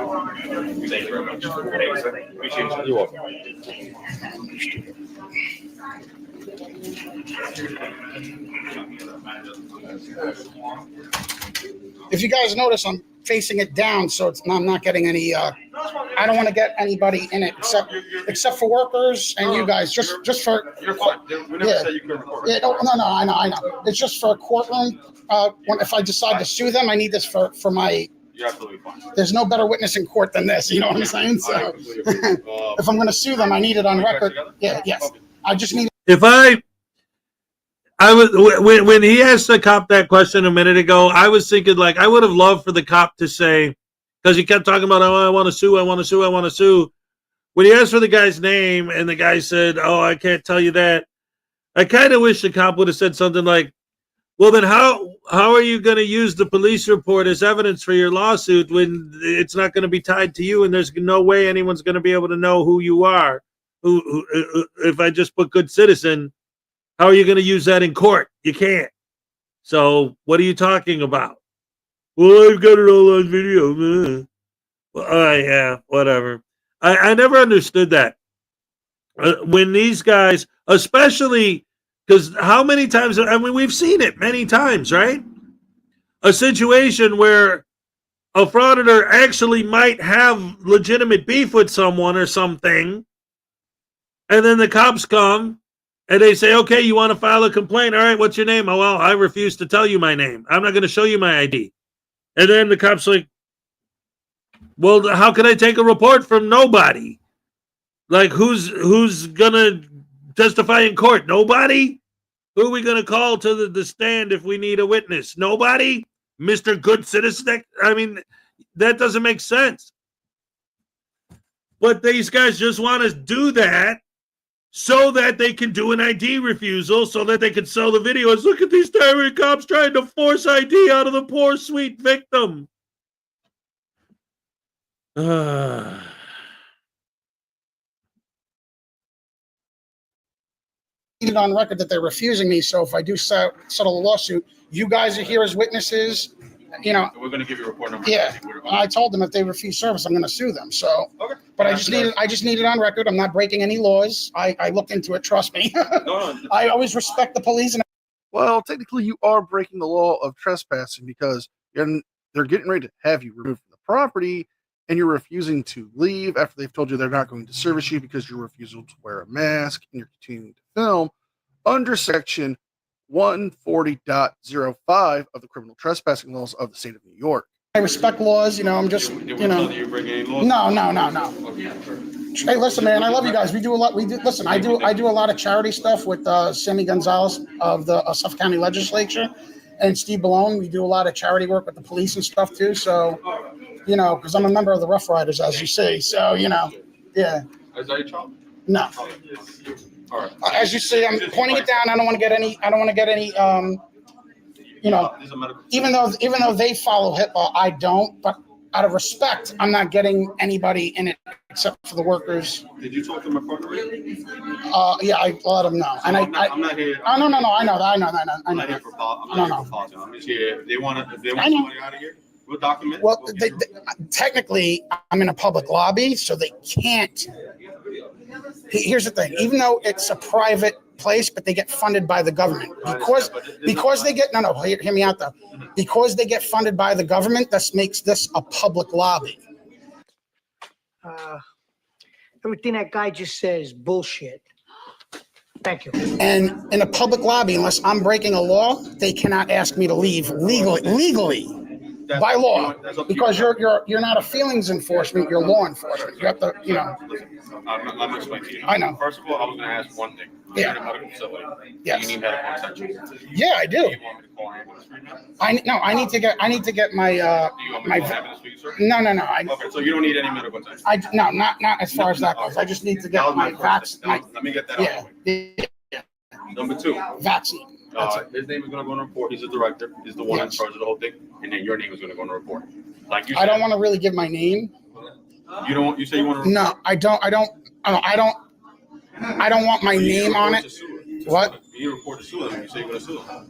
much. Thanks, sir. Appreciate you. You're welcome. If you guys notice, I'm facing it down, so I'm not getting any. I don't want to get anybody in it except for workers and you guys. Just for. You're fine. We never said you couldn't record. Yeah, no, I know. It's just for a courtroom. If I decide to sue them, I need this for my. You're absolutely fine. There's no better witness in court than this. You know what I'm saying? So, if I'm going to sue them, I need it on record. Yeah, yes. I just need. If I was when he asked the cop that question a minute ago, I was thinking like I would have loved for the cop to say, because he kept talking about, oh, I want to sue, I want to sue, I want to sue. When he asked for the guy's name and the guy said, oh, I can't tell you that, I kind of wish the cop would have said something like, well, then how are you going to use the police report as evidence for your lawsuit when it's not going to be tied to you and there's no way anyone's going to be able to know who you are? Who if I just put good citizen, how are you going to use that in court? You can't. So what are you talking about? Well, I've got it all on video. Well, yeah, whatever. I never understood that. When these guys, especially because how many times, I mean, we've seen it many times, right? A situation where a frauditor actually might have legitimate beef with someone or something, and then the cops come and they say, okay, you want to file a complaint? All right, what's your name? Oh, well, I refuse to tell you my name. I'm not going to show you my ID. And then the cop's like, well, how can I take a report from nobody? Like, who's going to testify in court? Nobody? Who are we going to call to the stand if we need a witness? Nobody? Mr. Good Citizen? I mean, that doesn't make sense. But these guys just want to do that so that they can do an ID refusal, so that they can sell the videos. Look at these tyrant cops trying to force ID out of the poor, sweet victim. It on record that they're refusing me. So if I do settle a lawsuit, you guys are here as witnesses. We're going to give you a report number. Yeah, I told them if they refuse service, I'm going to sue them. So, okay. But I just need it on record. I'm not breaking any laws. I looked into it. Trust me. No. I always respect the police. Well, technically, you are breaking the law of trespassing because they're getting ready to have you removed from the property, and you're refusing to leave after they've told you they're not going to service you because your refusal to wear a mask and you're continuing to film under Section 140.05 of the criminal trespassing laws of the state of New York. I respect laws, I'm just, Did we tell you break any laws? No. Okay. Hey, listen, man, I love you guys. We do a lot. Listen, I do a lot of charity stuff with Sammy Gonzalez of the Suffolk County Legislature and Steve Ballone. We do a lot of charity work with the police and stuff too. So, because I'm a member of the Rough Riders, as you see. So, yeah. Is that your child? No. All right. As you see, I'm pointing it down. I don't want to get any. Even though they follow HIPAA, I don't. But out of respect, I'm not getting anybody in it except for the workers. Did you talk to my partner? Yeah, I let them know. And I'm not here. Oh, no, I know that. I'm not here for politics. I'm just here. If they want somebody out of here, we'll document. Well, technically, I'm in a public lobby, so they can't. Here's the thing. Even though it's a private place, but they get funded by the government. Because they get, hear me out though. Because they get funded by the government, that makes this a public lobby. Everything that guy just says is bullshit. Thank you. And in a public lobby, unless I'm breaking a law, they cannot ask me to leave legally. By law, because you're not a feelings enforcement, you're law enforcement. You have to, Let me explain to you. I know. First of all, I was going to ask one thing. Yeah. You're in a medical facility. Yes. You need medical attention. Yeah, I do. You want me to call an ambulance for you now? I need to get my Do you want me to call an ambulance for you, sir? No. Okay, so you don't need any medical attention. Not as far as that goes. I just need to get my vaccine. Let me get that out of the way. Number 2. Vaccine. His name is going to go on the report. He's the director. He's the one in charge of the whole thing. And then your name is going to go on the report. Like you said. I don't want to really give my name. You don't. You say you want to. No, I don't want my name on it. What? You report to sue them. You say you're going to sue them.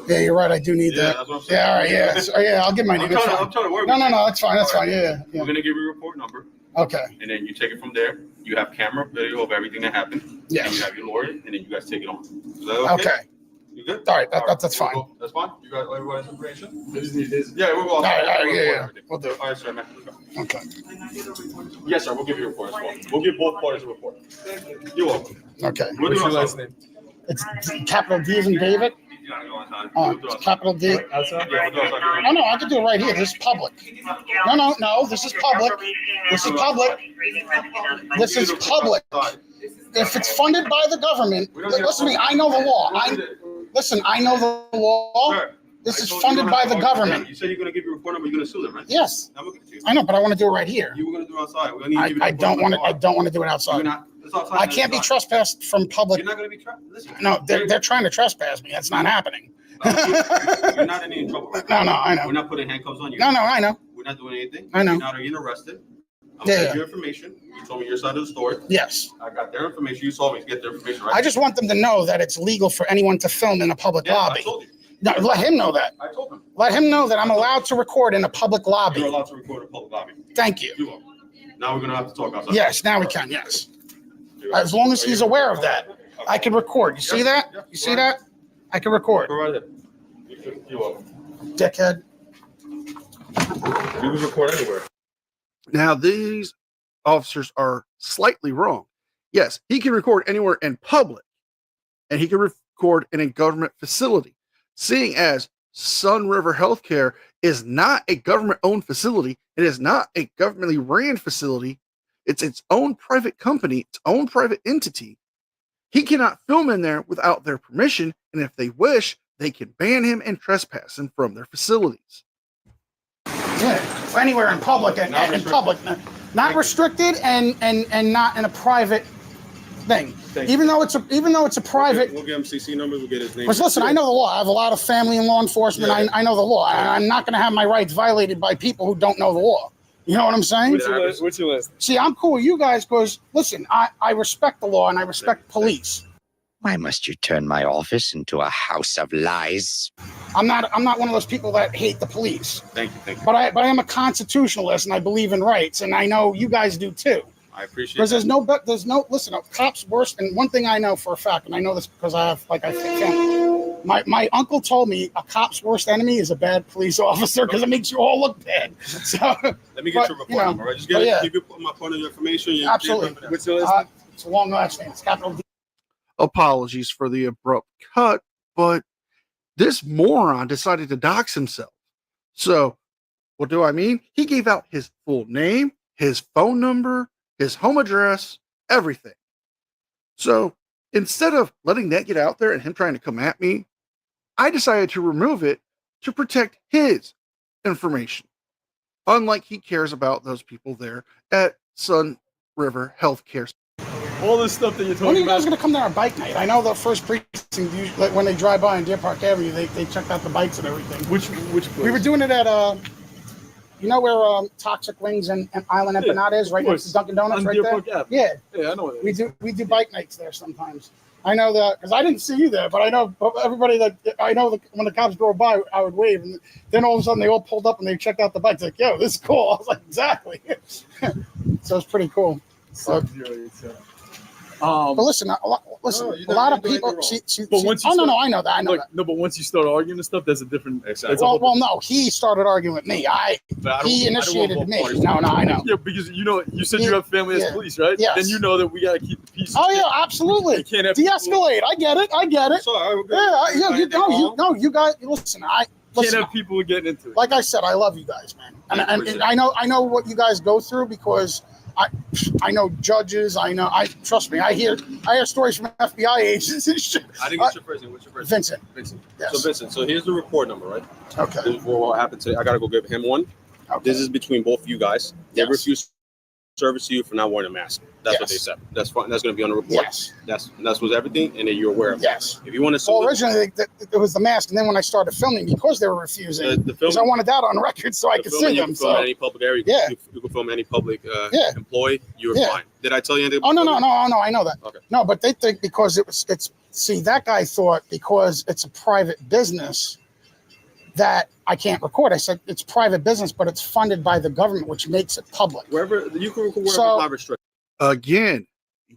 Yeah, you're right. I do need that. That's what I'm saying. Yeah, all right. Yeah. So, yeah, I'll give my name. I'm trying to work. No. That's fine. That's fine. Yeah. We're going to give you a report number. Okay. And then you take it from there. You have camera video of everything that happened. Yes. And you have your lawyer, and then you guys take it on. Is that okay? Okay. You good? All right. That's fine. That's fine. You got everybody's information. Yeah, we'll go. All right. Yeah. We'll do it. All right, sir, man. Okay. Yes, sir. We'll give you a report as well. We'll give both parties a report. You're welcome. Okay. What's your last name? It's capital D as in David. It's capital D. No, I can do it right here. This is public. No. This is public. This is public. This is public. If it's funded by the government, listen to me. I know the law. I know the law. This is funded by the government. You said you're going to give your report number. You're going to sue them, right? Yes. I know, but I want to do it right here. You were going to do it outside. I don't want to do it outside. I can't be trespassed from public. You're not going to be trespassed. Listen. No, they're trying to trespass me. That's not happening. You're not in any trouble. No, I know. We're not putting handcuffs on you. No, I know. We're not doing anything. I know. You're not getting arrested. I'm going to your information. You told me your side of the story. Yes. I got their information. You saw me get their information, right? I just want them to know that it's legal for anyone to film in a public lobby. I told you. No, let him know that. I told him. Let him know that I'm allowed to record in a public lobby. You're allowed to record in a public lobby. Thank you. You are. Now we're going to have to talk outside. Yes, now we can, yes. As long as he's aware of that. I can record. You see that? You see that? I can record. Go right ahead. You're welcome. Dickhead. You can record anywhere. Now, these officers are slightly wrong. Yes, he can record anywhere in public, and he can record in a government facility. Seeing as Sun River Healthcare is not a government-owned facility, it is not a governmentally ran facility, it's its own private company, its own private entity. He cannot film in there without their permission, and if they wish, they can ban him and trespass him from their facilities. Yeah, anywhere in public, not restricted and not in a private thing. Even though it's a private. We'll get him CC numbers. We'll get his name. But listen, I know the law. I have a lot of family in law enforcement. Yeah. I know the law. I'm not going to have my rights violated by people who don't know the law. You know what I'm saying? What's your list? See, I'm cool with you guys because listen, I respect the law and I respect police. Why must you turn my office into a house of lies? I'm not one of those people that hate the police. Thank you. But I am a constitutionalist and I believe in rights, and I know you guys do too. I appreciate because listen, a cop's worse. And one thing I know for a fact, and I know this because I have my uncle told me a cop's worst enemy is a bad police officer because it makes you all look bad. So let me get your report number. Right? Just give my point of your information. Absolutely. What's your it's a long last name. It's capital D. Apologies for the abrupt cut, but this moron decided to dox himself. So, what do I mean? He gave out his full name, his phone number, his home address, everything. So, instead of letting that get out there and him trying to come at me, I decided to remove it to protect his information. Unlike he cares about those people there at Sun River Healthcare. All this stuff that you're talking about. When are you guys going to come to our bike night? I know the first precinct, when they drive by on Deer Park Avenue, they checked out the bikes and everything. Which place? We were doing it at You know where Toxic Wings and Island Empanada is, right next to Dunkin' Donuts, right there. Yeah, yeah, I know what it is. we do bike nights there sometimes. I know that because I didn't see you there, but I know everybody that I know. When the cops drove by, I would wave, and then all of a sudden they all pulled up and they checked out the bikes. Like, yo, this is cool. I was like, exactly. So it's pretty cool. But listen, a lot of people. No, I know that. No, but once you start arguing and stuff, that's a different. Exactly. Well, no, he started arguing with me. He initiated me. No, I know. Yeah, because you said you have family as police, right? Yes. Then you know that we gotta keep the peace. Oh yeah, absolutely. De-escalate. I get it. Sorry, You guys. Listen, can't have people getting into it. Like I said, I love you guys, man, and I know what you guys go through because. I know judges. Trust me. I hear stories from FBI agents and shit. I didn't get your first name. What's your first name? Vincent. Yes. So Vincent. So here's the report number, right? Okay. This is what happened today. I gotta go give him one. Okay. This is between both of you guys. They refused service to you for not wearing a mask. That's what they said. That's fine. That's going to be on the report. Yes. That was everything, and then you're aware of it. Yes. If you want to. Well, originally it was the mask, and then when I started filming, because they were refusing, because I wanted that on record so I could sue them. You can film any public area. You can film any public employee. You were fine. Did I tell you anything? Oh no! I know that. Okay. No, but they think because that guy thought because it's a private business that I can't record. I said it's private business, but it's funded by the government, which makes it public. Wherever you can record, wherever it's not restricted. Again,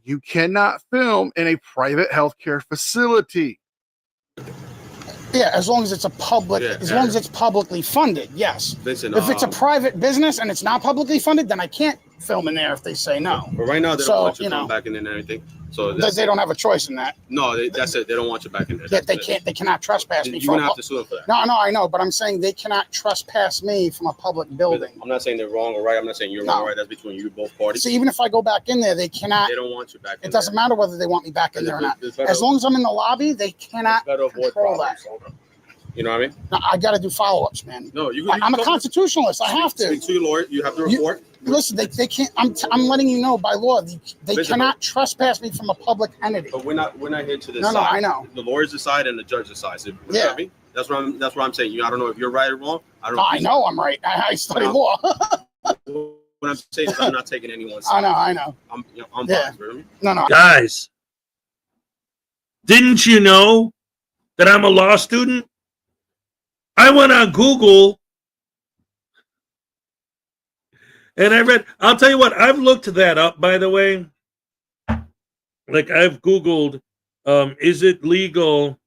you cannot film in a private healthcare facility. Yeah, as long as it's long as it's publicly funded, yes. Listen, if it's a private business and it's not publicly funded, then I can't film in there if they say no. But right now, they don't want you to come back in there and everything. So they don't have a choice in that. No, that's it. They don't want you back in there. They cannot trespass me. You're gonna have to sue them for that. No, I know, but I'm saying they cannot trespass me from a public building. I'm not saying they're wrong or right. I'm not saying you're wrong or right. That's between you both parties. So even if I go back in there, they cannot. They don't want you back. It doesn't matter whether they want me back in there or not. As long as I'm in the lobby, they cannot control that. You know what I mean? No, I got to do follow-ups, man. No, I'm a constitutionalist. I have to. Speak to your lawyer. You have to report. Listen, they can't. I'm letting you know by law they cannot trespass me from a public entity. But we're not here to decide. No, I know. The lawyers decide and the judge decides. You know what I mean? That's what I'm saying. I don't know if you're right or wrong. I know I'm right. I study law. What I'm saying is I'm not taking anyone's side. I know. I'm biased, really. No. Guys, didn't you know that I'm a law student? I went on Google and I read, I'll tell you what, I've looked that up, by the way. Like I've Googled, is it legal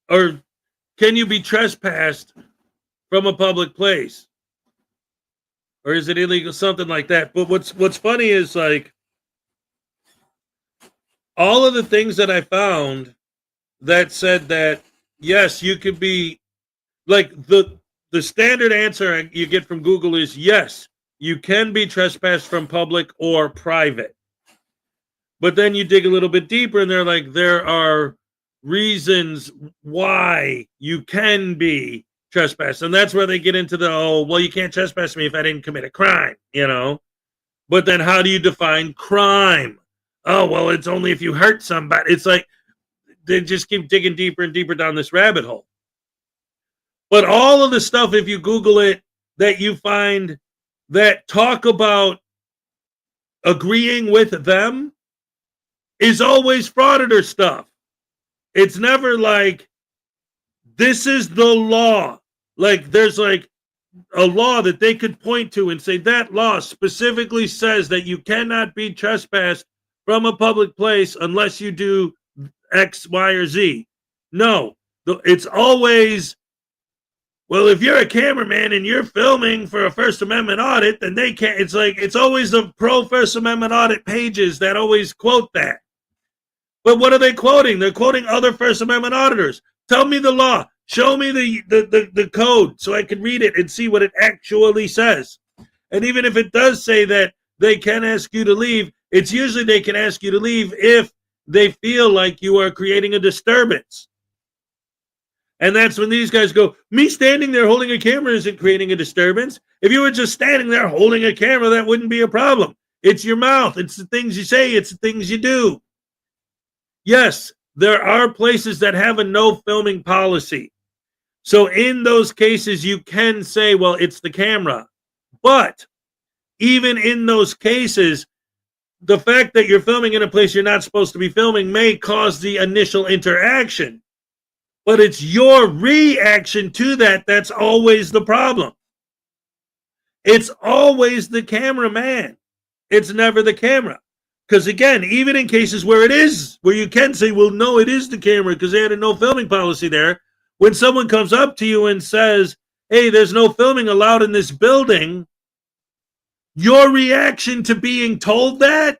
or can you be trespassed from a public place? Or is it illegal? Something like that. But what's funny is like all of the things that I found that said that yes, you could be like the standard answer you get from Google is yes, you can be trespassed from public or private. But then you dig a little bit deeper and they're like, there are reasons why you can be trespassed. And that's where they get into you can't trespass me if I didn't commit a crime, But then how do you define crime? Oh, well, it's only if you hurt somebody. It's like, they just keep digging deeper and deeper down this rabbit hole. But all of the stuff, if you Google it, that you find that talk about agreeing with them is always frauditor stuff. It's never like, this is the law. Like, there's like a law that they could point to and say, that law specifically says that you cannot be trespassed from a public place unless you do X, Y, or Z. No, it's always, well, if you're a cameraman and you're filming for a First Amendment audit, then they can't. It's like, it's always the pro First Amendment audit pages that always quote that. But what are they quoting? They're quoting other First Amendment auditors. Tell me the law. Show me the code so I can read it and see what it actually says. And even if it does say that they can ask you to leave, it's usually they can ask you to leave if they feel like you are creating a disturbance. And that's when these guys go, me standing there holding a camera isn't creating a disturbance. If you were just standing there holding a camera, that wouldn't be a problem. It's your mouth. It's the things you say. It's the things you do. Yes, there are places that have a no filming policy. So in those cases, you can say, well, it's the camera. But even in those cases, the fact that you're filming in a place you're not supposed to be filming may cause the initial interaction. But it's your reaction to that that's always the problem. It's always the cameraman. It's never the camera. Because again, even in cases where it is, where you can say, well, no, it is the camera because they had a no filming policy there. When someone comes up to you and says, hey, there's no filming allowed in this building, your reaction to being told that,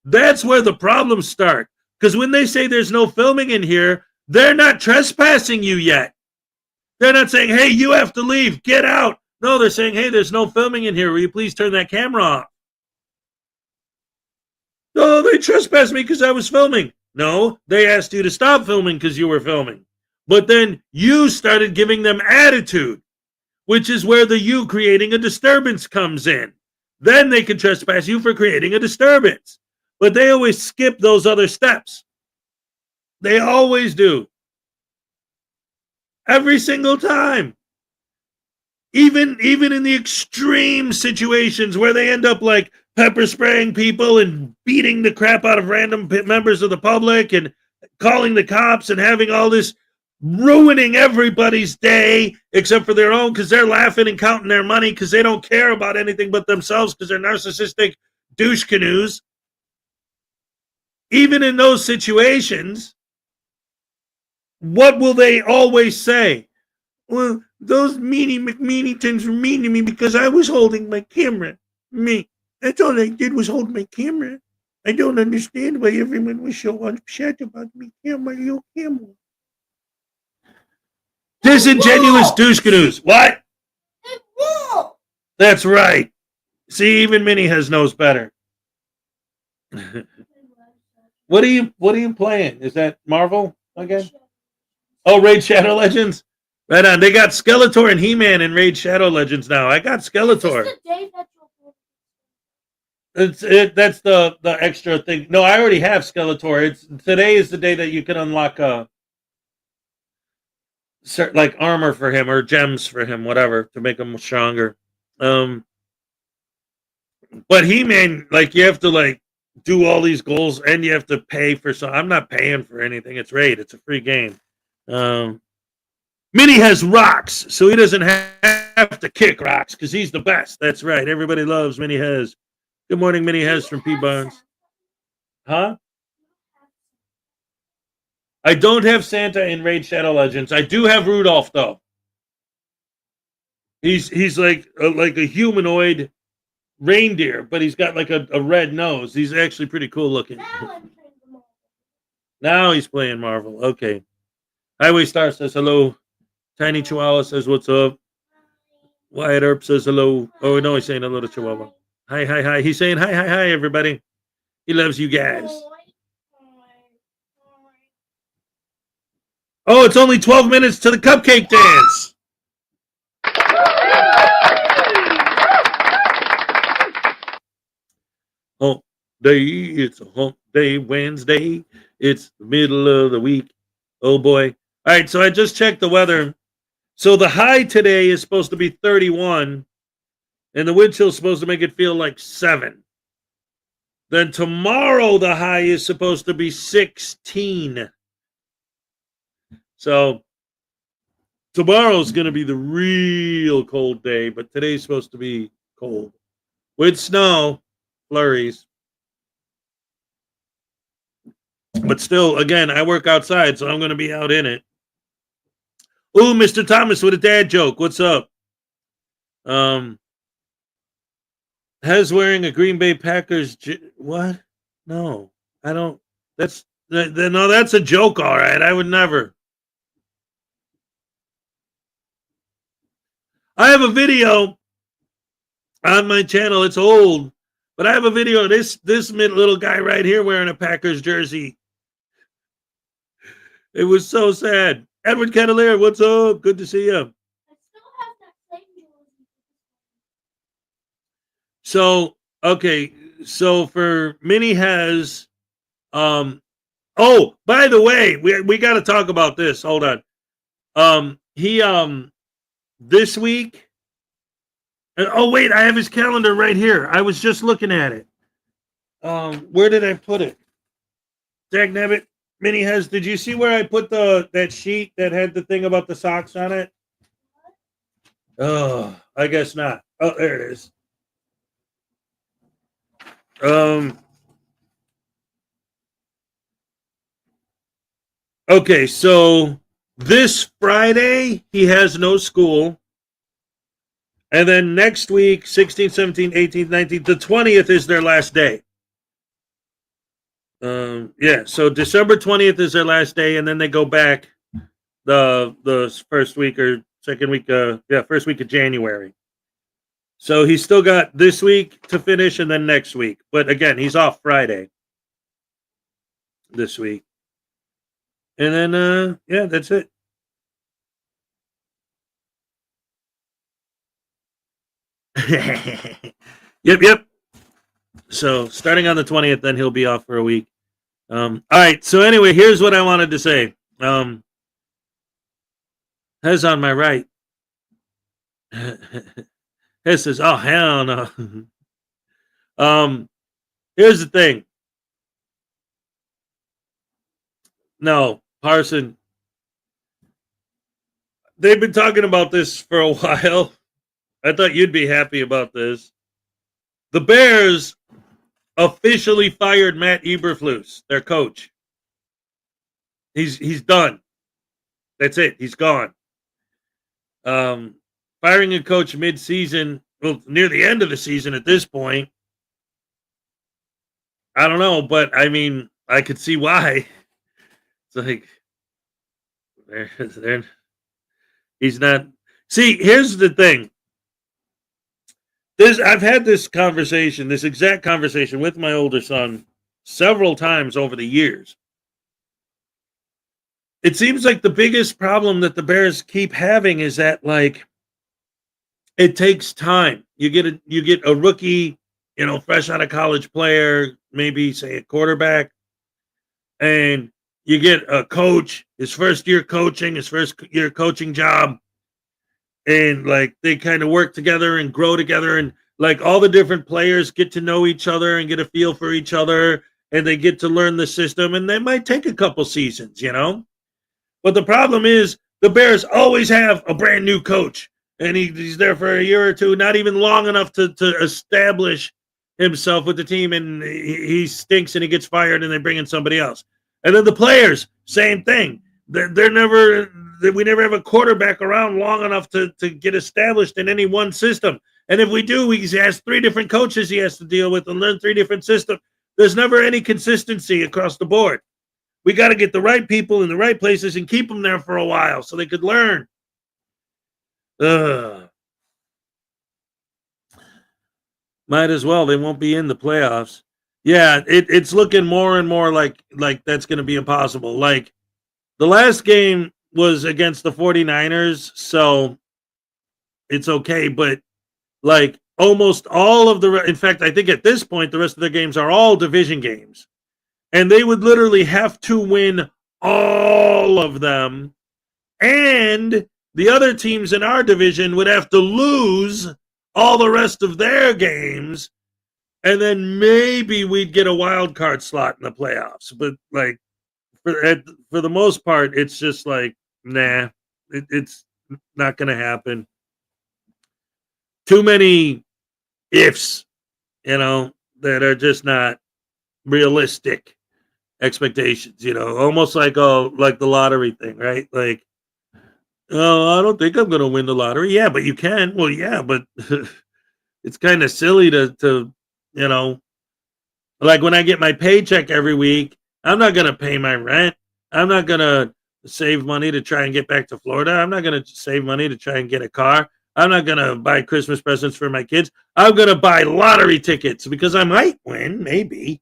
that's where the problems start. Because when they say there's no filming in here, they're not trespassing you yet. They're not saying, hey, you have to leave, get out. No, they're saying, hey, there's no filming in here. Will you please turn that camera off? No, they trespassed me because I was filming. No, they asked you to stop filming because you were filming. But then you started giving them attitude, which is where the you creating a disturbance comes in. Then they can trespass you for creating a disturbance. But they always skip those other steps. They always do. Every single time. Even in the extreme situations where they end up like pepper spraying people and beating the crap out of random members of the public and calling the cops and having all this, ruining everybody's day except for their own because they're laughing and counting their money because they don't care about anything but themselves because they're narcissistic douche canoes. Even in those situations, what will they always say? Well, those meanie McMeanytons were mean to me because I was holding my camera. Me. That's all I did was hold my camera. I don't understand why everyone was so upset about me. Camera, your camera. Disingenuous douche canoes. What? That's right. See, even Minnie has knows better. What are you playing? Is that Marvel again? Oh, Raid Shadow Legends? Right on. They got Skeletor and He-Man in Raid Shadow Legends now. I got Skeletor. That's the extra thing. No, I already have Skeletor. Today is the day that you can unlock like armor for him or gems for him, whatever, to make him stronger. But He-Man, like you have to like do all these goals and you have to pay for some. I'm not paying for anything. It's Raid. It's a free game. Minnie has rocks, so he doesn't have to kick rocks because he's the best. That's right. Everybody loves Minnie Hez. Good morning, Minnie Hez from P Barnes. Huh? I don't have Santa in Raid Shadow Legends. I do have Rudolph though. He's like a humanoid reindeer, but he's got like a red nose. He's actually pretty cool looking. Now he's playing Marvel. Okay. Highway Star says hello. Tiny Chihuahua says what's up. Wyatt Earp says hello. Oh no, he's saying hello to Chihuahua. Hi, hi, hi. He's saying hi, hi, hi, everybody. He loves you guys. Oh, it's only 12 minutes to the cupcake dance. Hump day, it's a hump day Wednesday. It's the middle of the week. Oh boy. All right, so I just checked the weather. So the high today is supposed to be 31, and the wind chill is supposed to make it feel like 7. Then tomorrow the high is supposed to be 16. So tomorrow's going to be the real cold day, but today's supposed to be cold. With snow, flurries. But still, again, I work outside, so I'm going to be out in it. Ooh, Mr. Thomas with a dad joke. What's up? Hez wearing a Green Bay Packers. What? No, I don't. No, that's a joke. All right, I would never. I have a video on my channel. It's old, but I have a video of this little guy right here wearing a Packers jersey. It was so sad. Edward Cavalier, what's up? Good to see you. So, okay. So for Minnie has, oh, by the way, we got to talk about this. Hold on. this week. Oh wait, I have his calendar right here. I was just looking at it. Where did I put it? Dagnabbit, Mini has. Did you see where I put that sheet that had the thing about the socks on it? Oh, I guess not. Oh, there it is. Okay, so this Friday he has no school. And then next week, 16th, 17th, 18th, 19th, the 20th is their last day. Yeah, so December 20th is their last day, and then they go back the first week or second week, first week of January. So he's still got this week to finish and then next week. But again, he's off Friday this week. And then, yeah, that's it. Yep. So starting on the 20th, then he'll be off for a week. All right. So anyway, here's what I wanted to say. Hez on my right. Hez says, "Oh hell no." Here's the thing. No, Parson. They've been talking about this for a while. I thought you'd be happy about this. The Bears officially fired Matt Eberflus, their coach. He's done. That's it. He's gone. Firing a coach mid-season, well, near the end of the season at this point. I don't know, but I mean, I could see why. It's like he's not. See, here's the thing. I've had this exact conversation with my older son several times over the years. It seems like the biggest problem that the Bears keep having is that, like, it takes time. You get a rookie, fresh out of college player, maybe say a quarterback, and you get a coach, his first year coaching job, and like they kind of work together and grow together, and like all the different players get to know each other and get a feel for each other, and they get to learn the system, and they might take a couple seasons, But the problem is the Bears always have a brand new coach, and he's there for a year or two, not even long enough to establish himself with the team, and he stinks and he gets fired, and they bring in somebody else. And then the players, same thing. We never have a quarterback around long enough to get established in any one system. And if we do, he has 3 different coaches he has to deal with and learn 3 different systems. There's never any consistency across the board. We got to get the right people in the right places and keep them there for a while so they could learn. Might as well. They won't be in the playoffs. Yeah, it's looking more and more like that's going to be impossible. Like, the last game was against the 49ers, so it's okay. But, like, almost all of in fact, I think at this point, the rest of their games are all division games. And they would literally have to win all of them. And the other teams in our division would have to lose all the rest of their games. And then maybe we'd get a wild card slot in the playoffs. But, like, for the most part, it's just like, nah, it's not going to happen. Too many ifs, that are just not realistic expectations, almost like the lottery thing, right? Like, oh, I don't think I'm going to win the lottery. Yeah, but you can. Well, yeah, but it's kind of silly to like when I get my paycheck every week, I'm not going to pay my rent. I'm not going to save money to try and get back to Florida. I'm not going to save money to try and get a car. I'm not going to buy Christmas presents for my kids. I'm going to buy lottery tickets because I might win, maybe.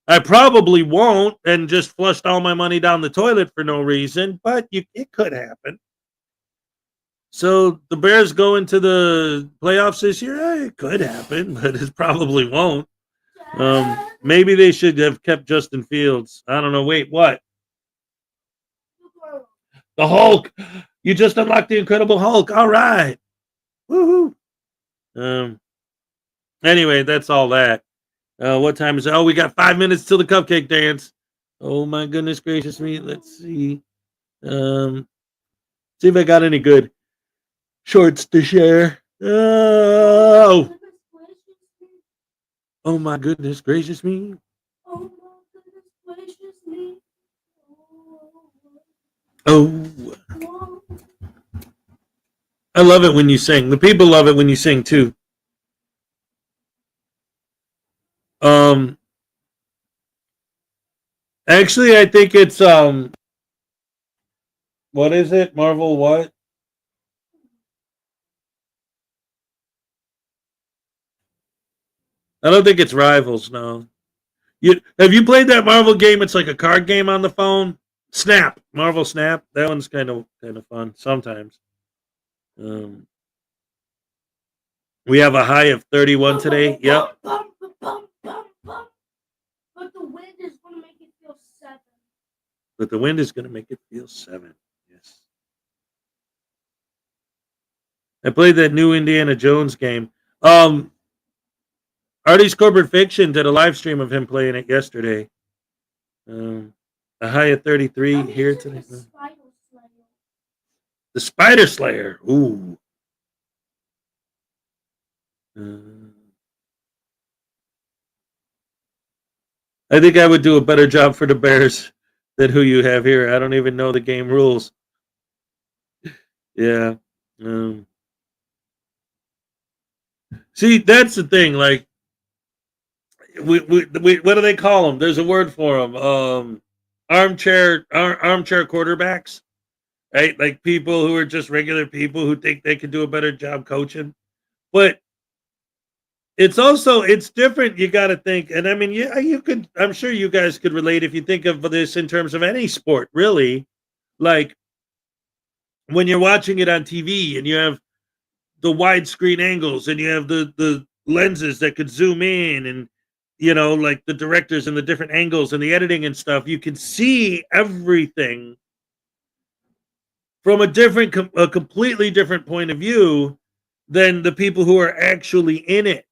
I probably won't and just flushed all my money down the toilet for no reason, but it could happen. So the Bears go into the playoffs this year? It could happen, but it probably won't. Maybe they should have kept Justin Fields. I don't know. Wait, what? The Hulk. You just unlocked the Incredible Hulk. All right. Woohoo. Anyway, that's all that. What time is it? Oh, we got 5 minutes till the cupcake dance. Oh my goodness gracious me. Let's see. See if I got any good shorts to share. Oh. Oh my goodness gracious me. Oh. I love it when you sing. The people love it when you sing too. Actually, I think it's what is it? Marvel what? I don't think it's Rivals, no. Have you played that Marvel game? It's like a card game on the phone. Snap, Marvel Snap. That one's kind of fun sometimes. We have a high of 31 today. Yep. But the wind is going to make it feel 7. But the wind is going to make it feel 7. Yes. I played that new Indiana Jones game. Artie's Corporate Fiction did a live stream of him playing it yesterday. A high of 33 here today. The Spider Slayer. Ooh. I think I would do a better job for the Bears than who you have here. I don't even know the game rules. Yeah. See, that's the thing. Like, we what do they call them? There's a word for them. Armchair quarterbacks, right? Like people who are just regular people who think they can do a better job coaching. But it's different. You got to think, and I mean, you could. I'm sure you guys could relate if you think of this in terms of any sport, really. Like when you're watching it on TV and you have the widescreen angles and you have the lenses that could zoom in and like the directors and the different angles and the editing and stuff, you can see everything from a completely different point of view than the people who are actually in it.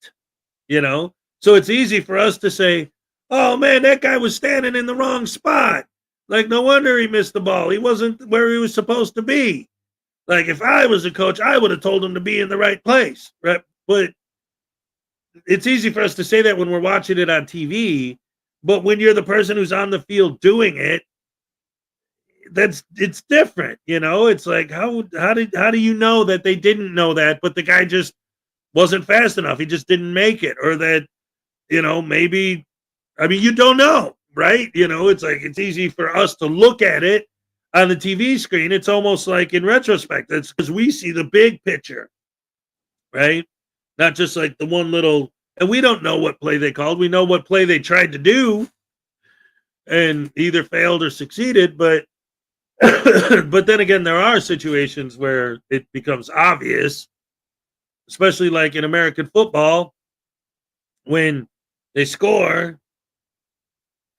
So it's easy for us to say, oh man, that guy was standing in the wrong spot. Like, no wonder he missed the ball. He wasn't where he was supposed to be. Like, if I was a coach, I would have told him to be in the right place, right? But it's easy for us to say that when we're watching it on TV. But when you're the person who's on the field doing it, it's different. It's like, how do you know that they didn't know that, but the guy just wasn't fast enough? He just didn't make it, or that, maybe, I mean, you don't know, right? It's like, it's easy for us to look at it on the TV screen. It's almost like in retrospect, it's because we see the big picture, right? Not just like the one little, and we don't know what play they called. We know what play they tried to do and either failed or succeeded, but but then again, there are situations where it becomes obvious, especially like in American football, when they score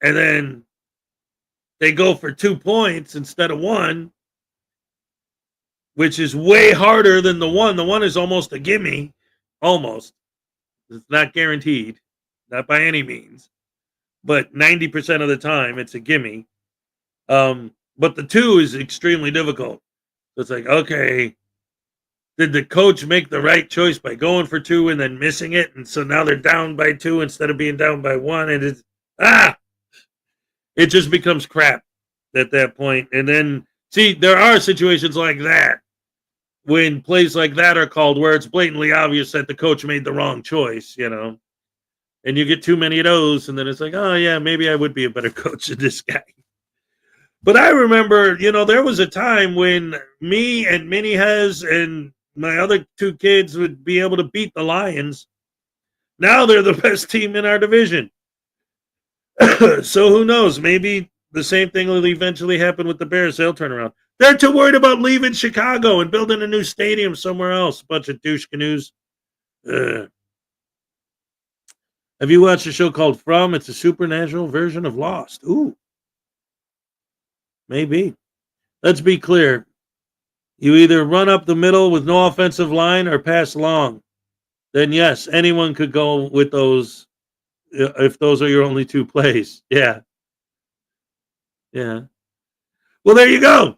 and then they go for 2 points instead of 1, which is way harder than the 1. The 1 is almost a gimme, almost. It's not guaranteed, not by any means, but 90% of the time it's a gimme. But the 2 is extremely difficult. So it's like, okay, did the coach make the right choice by going for 2 and then missing it? And so now they're down by 2 instead of being down by 1. And it just becomes crap at that point. And then, see, there are situations like that when plays like that are called where it's blatantly obvious that the coach made the wrong choice, and you get too many of those, and then it's like, oh yeah, maybe I would be a better coach than this guy. But I remember, there was a time when me and Minnie Hez and my other 2 kids would be able to beat the Lions. Now they're the best team in our division. So who knows? Maybe the same thing will eventually happen with the Bears. They'll turn around. They're too worried about leaving Chicago and building a new stadium somewhere else. Bunch of douche canoes. Have you watched a show called From? It's a supernatural version of Lost. Ooh. Maybe. Let's be clear. You either run up the middle with no offensive line or pass long. Then yes, anyone could go with those if those are your only two plays. Yeah. Yeah. Well, there you go.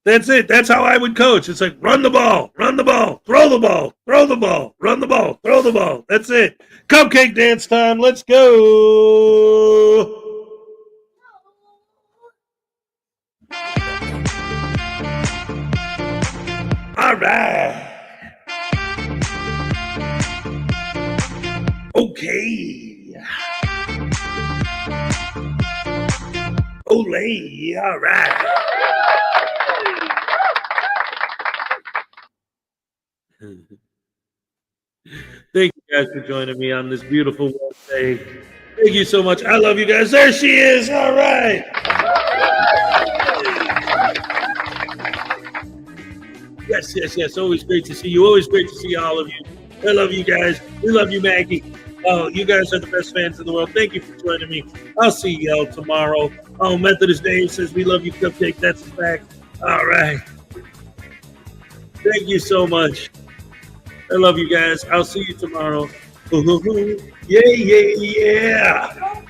That's it. That's how I would coach. It's like run the ball, throw the ball, throw the ball, run the ball, throw the ball. That's it. Cupcake dance time. Let's go. All right. Okay. Olay. All right. Thank you guys for joining me on this beautiful Wednesday. Thank you so much. I love you guys. There she is. All right. Yes, yes, yes. Always great to see you. Always great to see all of you. I love you guys. We love you, Maggie. Oh, you guys are the best fans in the world. Thank you for joining me. I'll see y'all tomorrow. Oh, Methodist Dave says we love you, Cupcake. That's a fact. All right. Thank you so much. I love you guys. I'll see you tomorrow. Yeah, yeah, yeah.